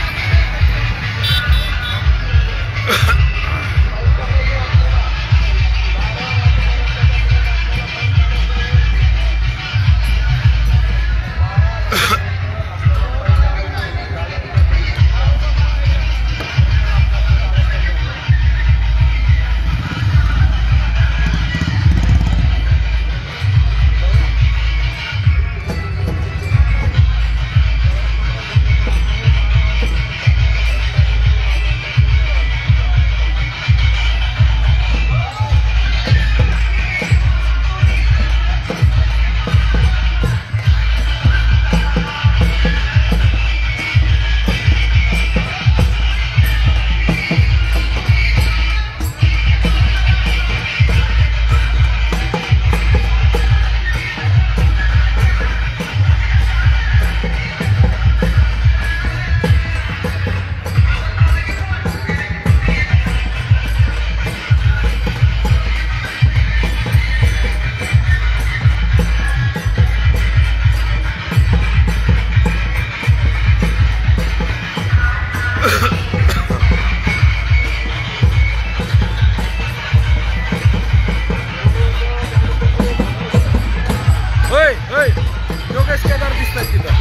योगेश केदार दिसतात तिथं.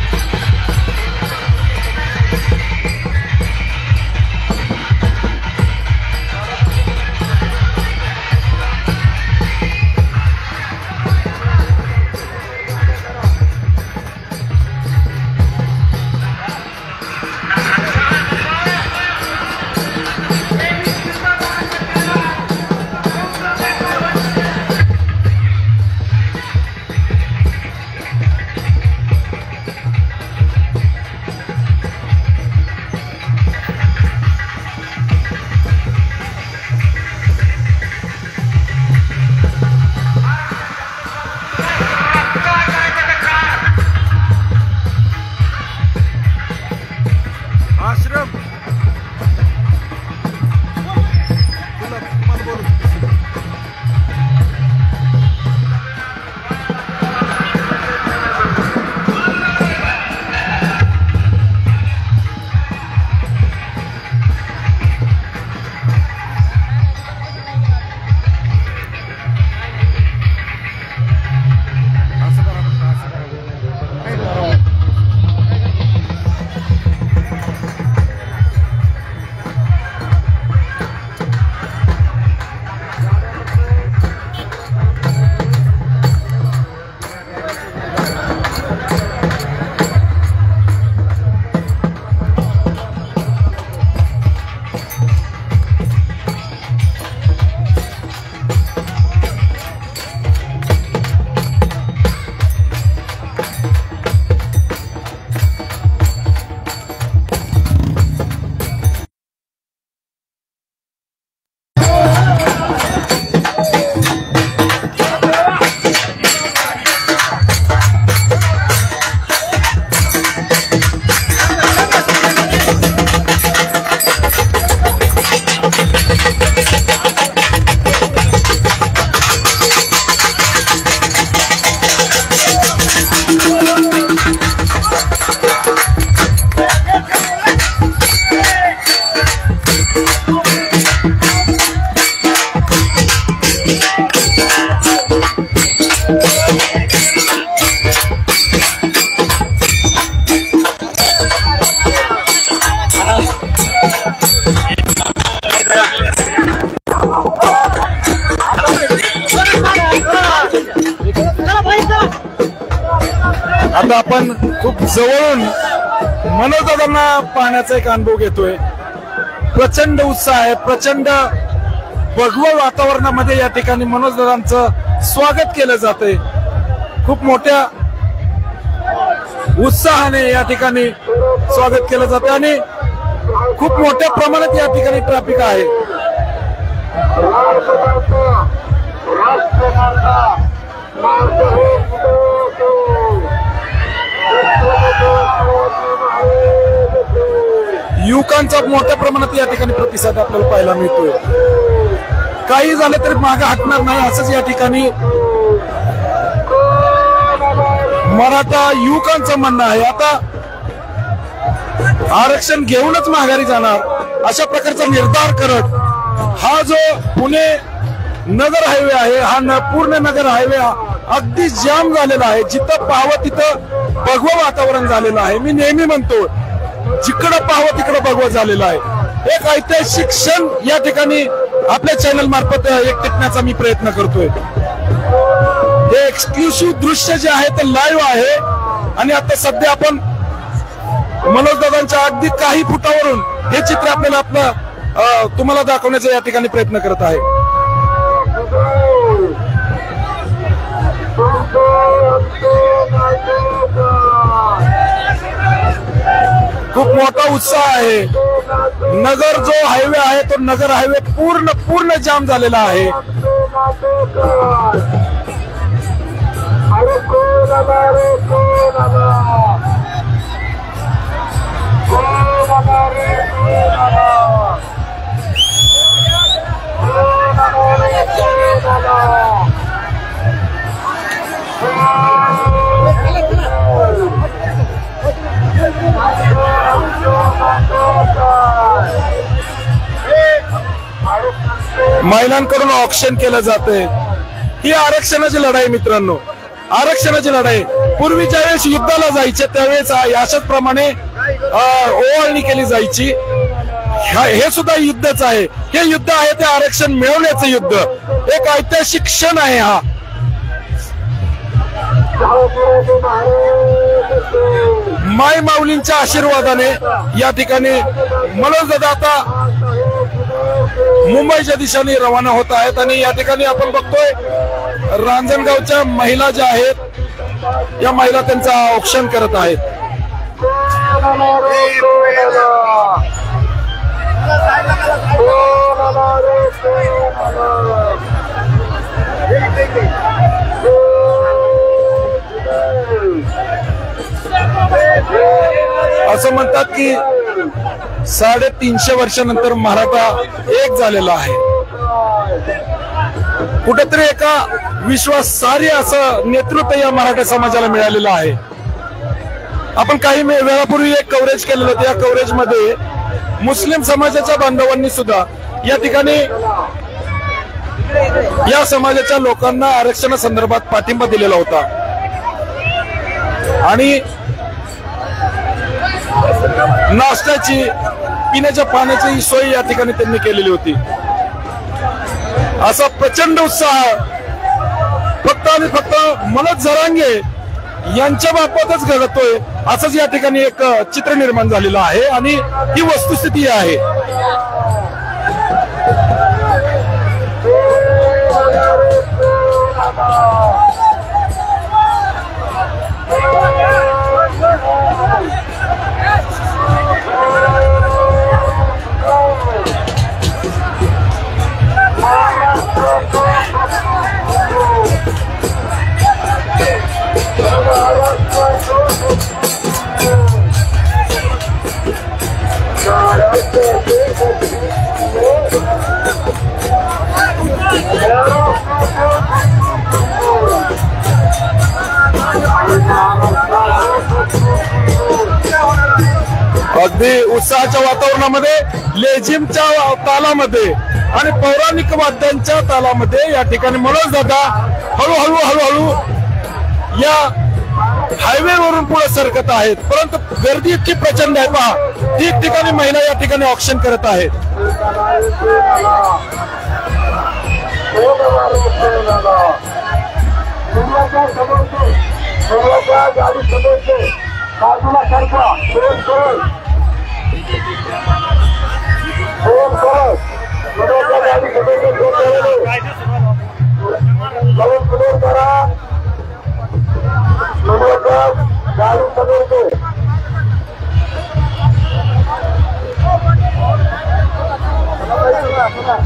आता आपण खूप जवळून मनोज दादांना पाहण्याचा एक अनुभव घेतोय. प्रचंड उत्साह आहे, प्रचंड भगवं वातावरणामध्ये या ठिकाणी मनोजदादांचं स्वागत केलं जातंय. खूप मोठ्या उत्साहाने या ठिकाणी स्वागत केलं जातं आणि खूप मोठ्या प्रमाणात या ठिकाणी ट्रॅफिक आहे. युवकांचा मोठ्या प्रमाणात या ठिकाणी प्रतिसाद आपल्याला पाहायला मिळतोय. काही झालं तरी मागे हटणार नाही असंच या ठिकाणी मराठा युवकांचं म्हणणं आहे. आता आरक्षण घेऊनच माघारी जाणार अशा प्रकारचा निर्धार करत हा जो पुणे नगर हायवे आहे हा पूर्ण नगर हायवे अगदी जाम झालेला आहे. जिथं पाहावं तिथं भगवं वातावरण झालेलं आहे. मी नेहमी म्हणतो जिकडं पाहावं तिकडं भगवं झालेलं आहे. एक ऐतिहासिक क्षण या ठिकाणी आपल्या चॅनल मार्फत एक टिपण्याचा मी प्रयत्न करतोय. हे एक्सक्लुसिव्ह दृश्य जे आहे ते लाईव्ह आहे आणि आता सध्या आपण मनोजदादांच्या अगदी काही फुटावरून हे चित्र आपल्याला तुम्हाला दाखवण्याचा या ठिकाणी प्रयत्न करत आहे. खूप मोठा उत्साह आहे. नगर जो हायवे आहे तो नगर हायवे पूर्ण जाम झालेला आहे. महिलांकडून ऑक्शन केलं जातंय. ही आरक्षणाची लढाई मित्रांनो, आरक्षणाची लढाई. पूर्वी ज्यावेळेस युद्धाला जायचे त्यावेळेस अशाच प्रमाणे ओवाळणी केली जायची. हे सुद्धा युद्धच आहे. हे युद्ध आहे ते आरक्षण मिळवण्याचं युद्ध. एक ऐतिहासिक क्षण आहे हा. माय माऊलींच्या आशीर्वादाने या ठिकाणी मनोजदादा आता मुंबईच्या दिशेने रवाना होत आहेत आणि या ठिकाणी आपण बघतोय रांजणगावच्या महिला ज्या आहेत या महिला त्यांचं औक्षण करत आहेत. असं म्हणतात की 350 वर्षानंतर मराठा एक झालेला आहे. कुठेतरी एका विश्वासार्ह असं नेतृत्व या मराठा समाजाला मिळालेलं आहे. आपण काही वेळापूर्वी एक कव्हरेज केलेलं होतं. या कव्हरेज मध्ये मुस्लिम समाजाच्या बांधवांनी सुद्धा या ठिकाणी या समाजाच्या लोकांना आरक्षणासंदर्भात पाठिंबा दिलेला होता आणि नाश्त्याची पिण्याच्या पाण्याची सोय या ठिकाणी त्यांनी केलेली होती. असा प्रचंड उत्साह फक्त आणि फक्त मनोज जरांगे यांच्या बाबतच घडतोय असंच या ठिकाणी एक चित्र निर्माण झालेलं आहे आणि ही वस्तुस्थिती आहे. अगदी उत्साहाच्या वातावरणामध्ये लेझिमच्या तालामध्ये आणि पौराणिक वाद्यांच्या तालामध्ये या ठिकाणी मनोजदादा हळूहळू या हायवेवरून पुढे सरकत आहेत. परंतु गर्दी इतकी प्रचंड आहे पहा. ठिकठिकाणी महिला या ठिकाणी ऑक्शन करत आहेत. गाडी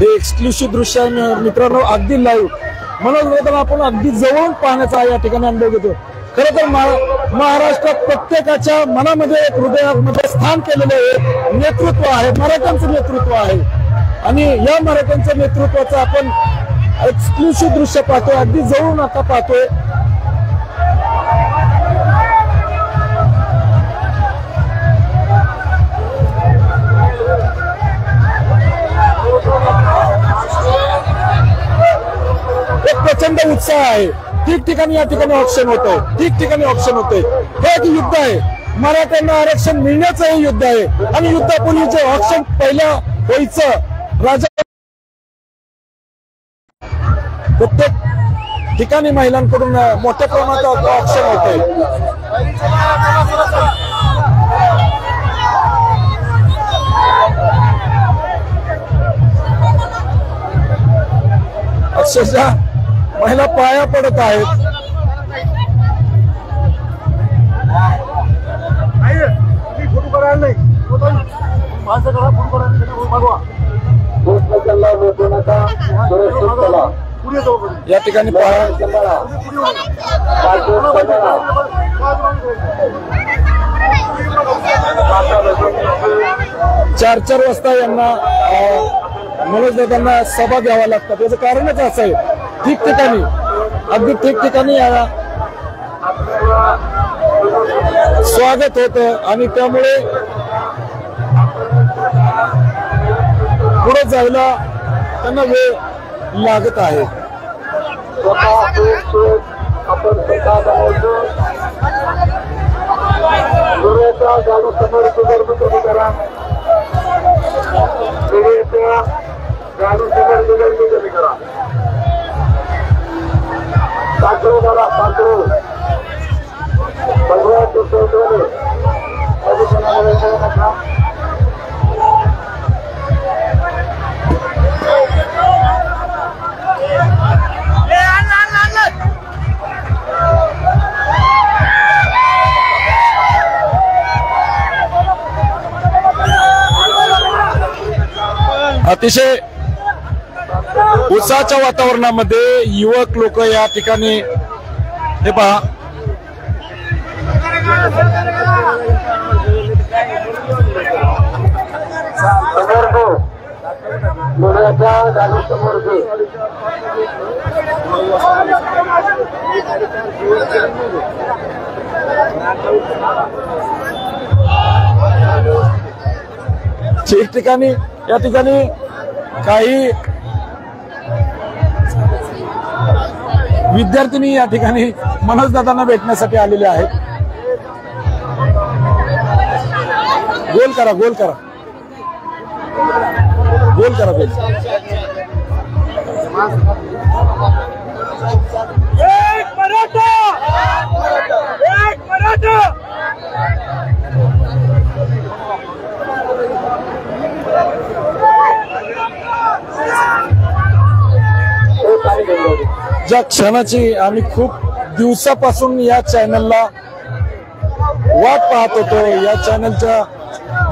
हे एक्सक्लुसिव्ह दृश्य आहे मित्रांनो, अगदी लाईव्ह मनोज आपण अगदी जवळून पाहण्याचा या ठिकाणी अनुभव घेतो. खरं तर महाराष्ट्रात प्रत्येकाच्या मनामध्ये हृदयामध्ये स्थान केलेलं आहे नेतृत्व आहे, मराठ्यांचं नेतृत्व आहे. आणि या मराठ्यांच्या नेतृत्वाचं आपण एक्सक्लुसिव्ह दृश्य पाहतोय, अगदी जवळून आता पाहतोय. एक प्रचंड उत्साह आहे. ठिकठिकाणी या ठिकाणी ऑप्शन होत आहे, ठिकठिकाणी ऑप्शन होत आहे. हे एक युद्ध आहे, मराठ्यांना आरक्षण मिळण्याचं हे युद्ध आहे. आणि युद्धापूर्वी जे ऑप्शन पहिल्या व्हायचं राजा प्रत्येक ठिकाणी महिलांकडून मोठ्या प्रमाणात ऑप्शन होत आहे. अक्षरशः महिला पाया पडत आहेत. या ठिकाणी पहा 4-4 वाजता यांना मनोज दादांना सभा घ्यावा लागतात. याचं कारणच असं आहे, ठिकठिकाणी अगदी ठिकठिकाणी स्वागत होतं आणि त्यामुळे पुढे जायला त्यांना वेळ लागत आहे. अतिशय उत्साहाच्या वातावरणामध्ये युवक लोक या ठिकाणी हे पहा ठिकठिकाणी या ठिकाणी काही विद्यार्थिनी या ठिकाणी मनोज दादांना भेटण्यासाठी आलेले आहेत. गोल करा, गोल करा, गोल करा, गोल. एक मराठा, एक मराठा. ज्या क्षणाची आम्ही खूप दिवसापासून या चॅनलला वाट पाहत होतो, या चॅनलच्या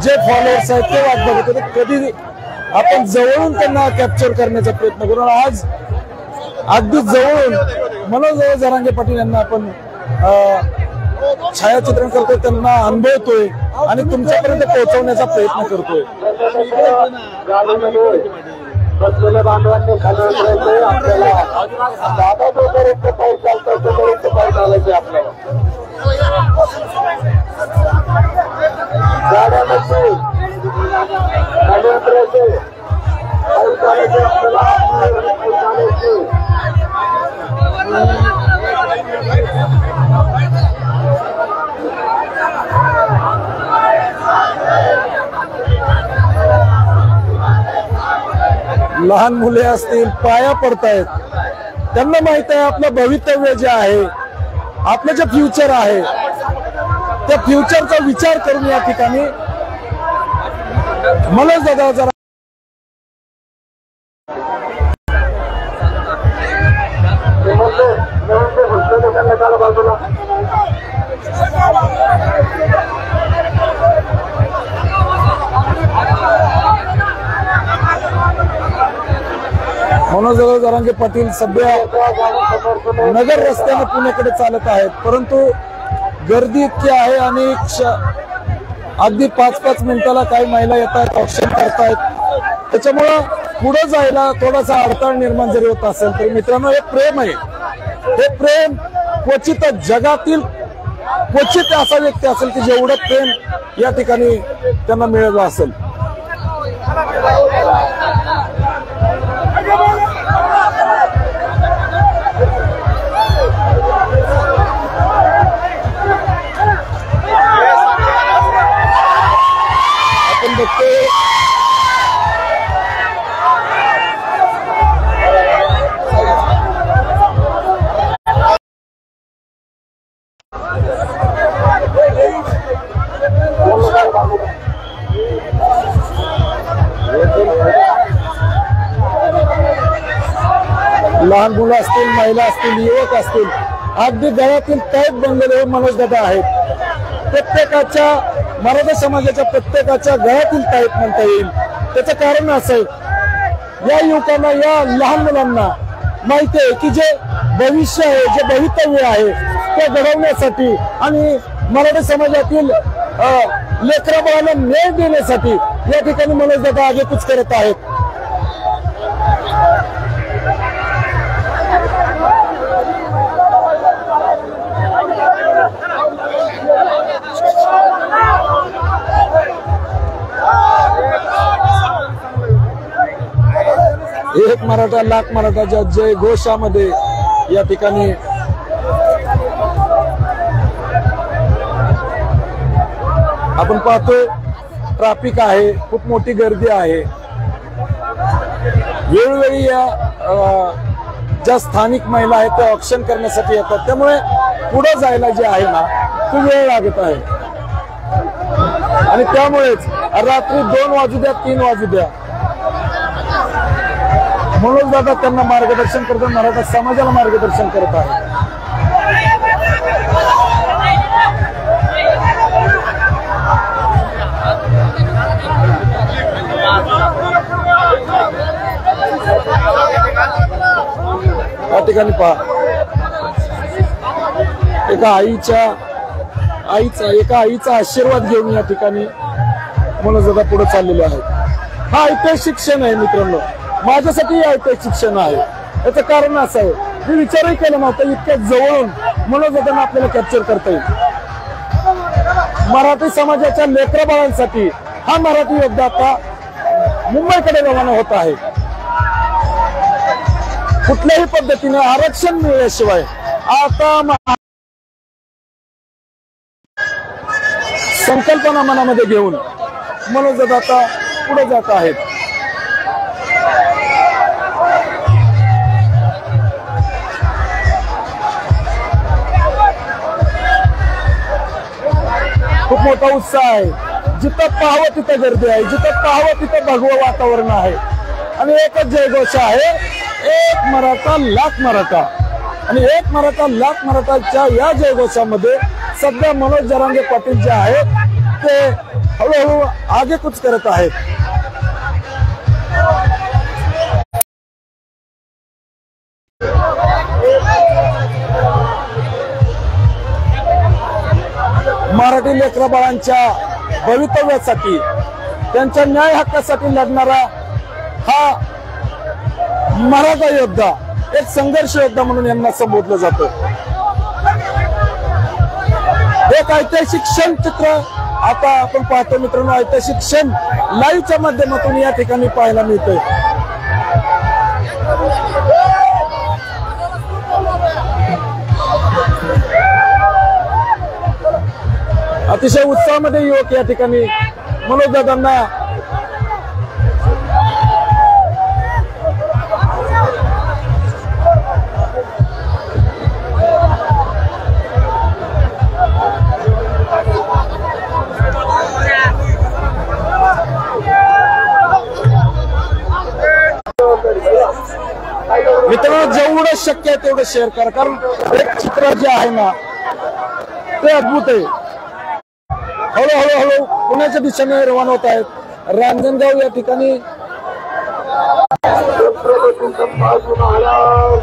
जे फॉलोअर्स आहेत ते वाट बघत होते कधी आपण जवळून त्यांना कॅप्चर करण्याचा प्रयत्न करून आज अगदी जवळून मनोज जरांगे पाटील यांना आपण छायाचित्रण करतोय, त्यांना अनुभवतोय आणि तुमच्यापर्यंत पोहोचवण्याचा प्रयत्न करतोय. बसलेल्या बांधवांनी खाली आपल्याला दादा जोपर्यंत पाऊस चालतो तोपर्यंत पाऊस चालायचे. आपल्याला गाड्यामध्ये खाली उतरायचे, पाऊस चालायचे. आपल्याला चालायचे. लहान मुले असतील पाया पडतायत, त्यांना माहित आहे आपलं भवितव्य जे आहे, आपलं जे फ्युचर आहे त्या फ्युचरचा विचार करून या ठिकाणी मनोज दादा जरा बाजूला मनोज जरांगे पाटील सध्या नगर रस्त्याने पुण्याकडे चालत आहेत, परंतु गर्दी इतकी आहे आणि अगदी 5-5 मिनिटाला काही महिला येतात, ऑप्शन करतायत, त्याच्यामुळं पुढे जायला थोडासा अडथळा निर्माण जरी होत असेल तर मित्रांनो हे प्रेम आहे. हे प्रेम क्वचितच जगातील क्वचित असा व्यक्ती असेल की जेवढं प्रेम या ठिकाणी त्यांना मिळालं असेल. आपण बघतो लहान मुलं असतील, महिला असतील, युवक असतील, अगदी गळ्यातील तैत बनलेले हे मनोजदादा आहेत. प्रत्येकाच्या मराठा समाजाच्या प्रत्येकाच्या गळ्यातील तैत म्हणता येईल. त्याचं कारण असं आहे, या युवकांना, या लहान मुलांना माहिती आहे की जे भविष्य आहे, जे भवितव्य आहे ते घडवण्यासाठी आणि मराठा समाजातील लेकराबाळांना न्याय देण्यासाठी या ठिकाणी मनोजदादा आगेकूच करत आहेत. एक मराठा लाख मराठाच्या जय घोषामध्ये या ठिकाणी आपण पाहतोय ट्रॅफिक आहे, खूप मोठी गर्दी आहे. वेळोवेळी या ज्या स्थानिक महिला आहेत त्या ऑक्शन करण्यासाठी येतात, त्यामुळे पुढे जायला जे आहे ना तो वेळ लागत आहे आणि त्यामुळेच रात्री 2 वाजू द्या 3 वाजू द्या मनोजदादा त्यांना मार्गदर्शन करतो, मराठा समाजाला मार्गदर्शन करत आहे. या ठिकाणी पहा एका आईचा आशीर्वाद घेऊन या ठिकाणी मनोजदादा पुढे चाललेले आहेत. हा ऐतिहासिक क्षण आहे मित्रांनो, माझ्यासाठी ऐतिहासिक शिक्षण आहे. याचं कारण असं आहे, मी विचारही केला नव्हता इतक्या जवळून मनोजदादांना आपल्याला कॅप्चर करता येईल. मराठी समाजाच्या लेकराबाळांसाठी हा मराठी योद्धा आता मुंबईकडे रवाना होत आहे. कुठल्याही पद्धतीने आरक्षण मिळाल्याशिवाय आता संकल्पना मनामध्ये घेऊन मनोजदादा आता पुढे जात आहेत. खूप मोठा उत्साह आहे, जिथं पाहावं तिथं गर्दी आहे, जिथं पाहावं तिथं भगवं वातावरण आहे आणि एकच जयघोष आहे, एक मराठा लाख मराठा. आणि एक मराठा लाख मराठाच्या या जयघोषामध्ये सध्या मनोज जरांगे पाटील जे आहेत ते हळूहळू आगेकूच करत आहेत. मराठी लेकराबाळांच्या भवितव्यासाठी, त्यांच्या न्याय हक्कासाठी लढणारा हा मराठा योद्धा, एक संघर्ष योद्धा म्हणून यांना संबोधलं जातं. एक ऐतिहासिक क्षण चित्र आता आपण पाहतो मित्रांनो, ऐतिहासिक क्षण लाईव्हच्या माध्यमातून या ठिकाणी पाहायला मिळतोय. अतिशय उत्साहामध्ये युवक या ठिकाणी मनोजदादांना मित्रांनो, जेवढं शक्य आहे तेवढं शेअर करा, कारण एक चित्र जे आहे ना ते अद्भुत आहे. हळूहळू पुण्याच्या दिशेने रवाना होत आहेत. रांजणगाव या ठिकाणी छत्रपती संभाजी महाराज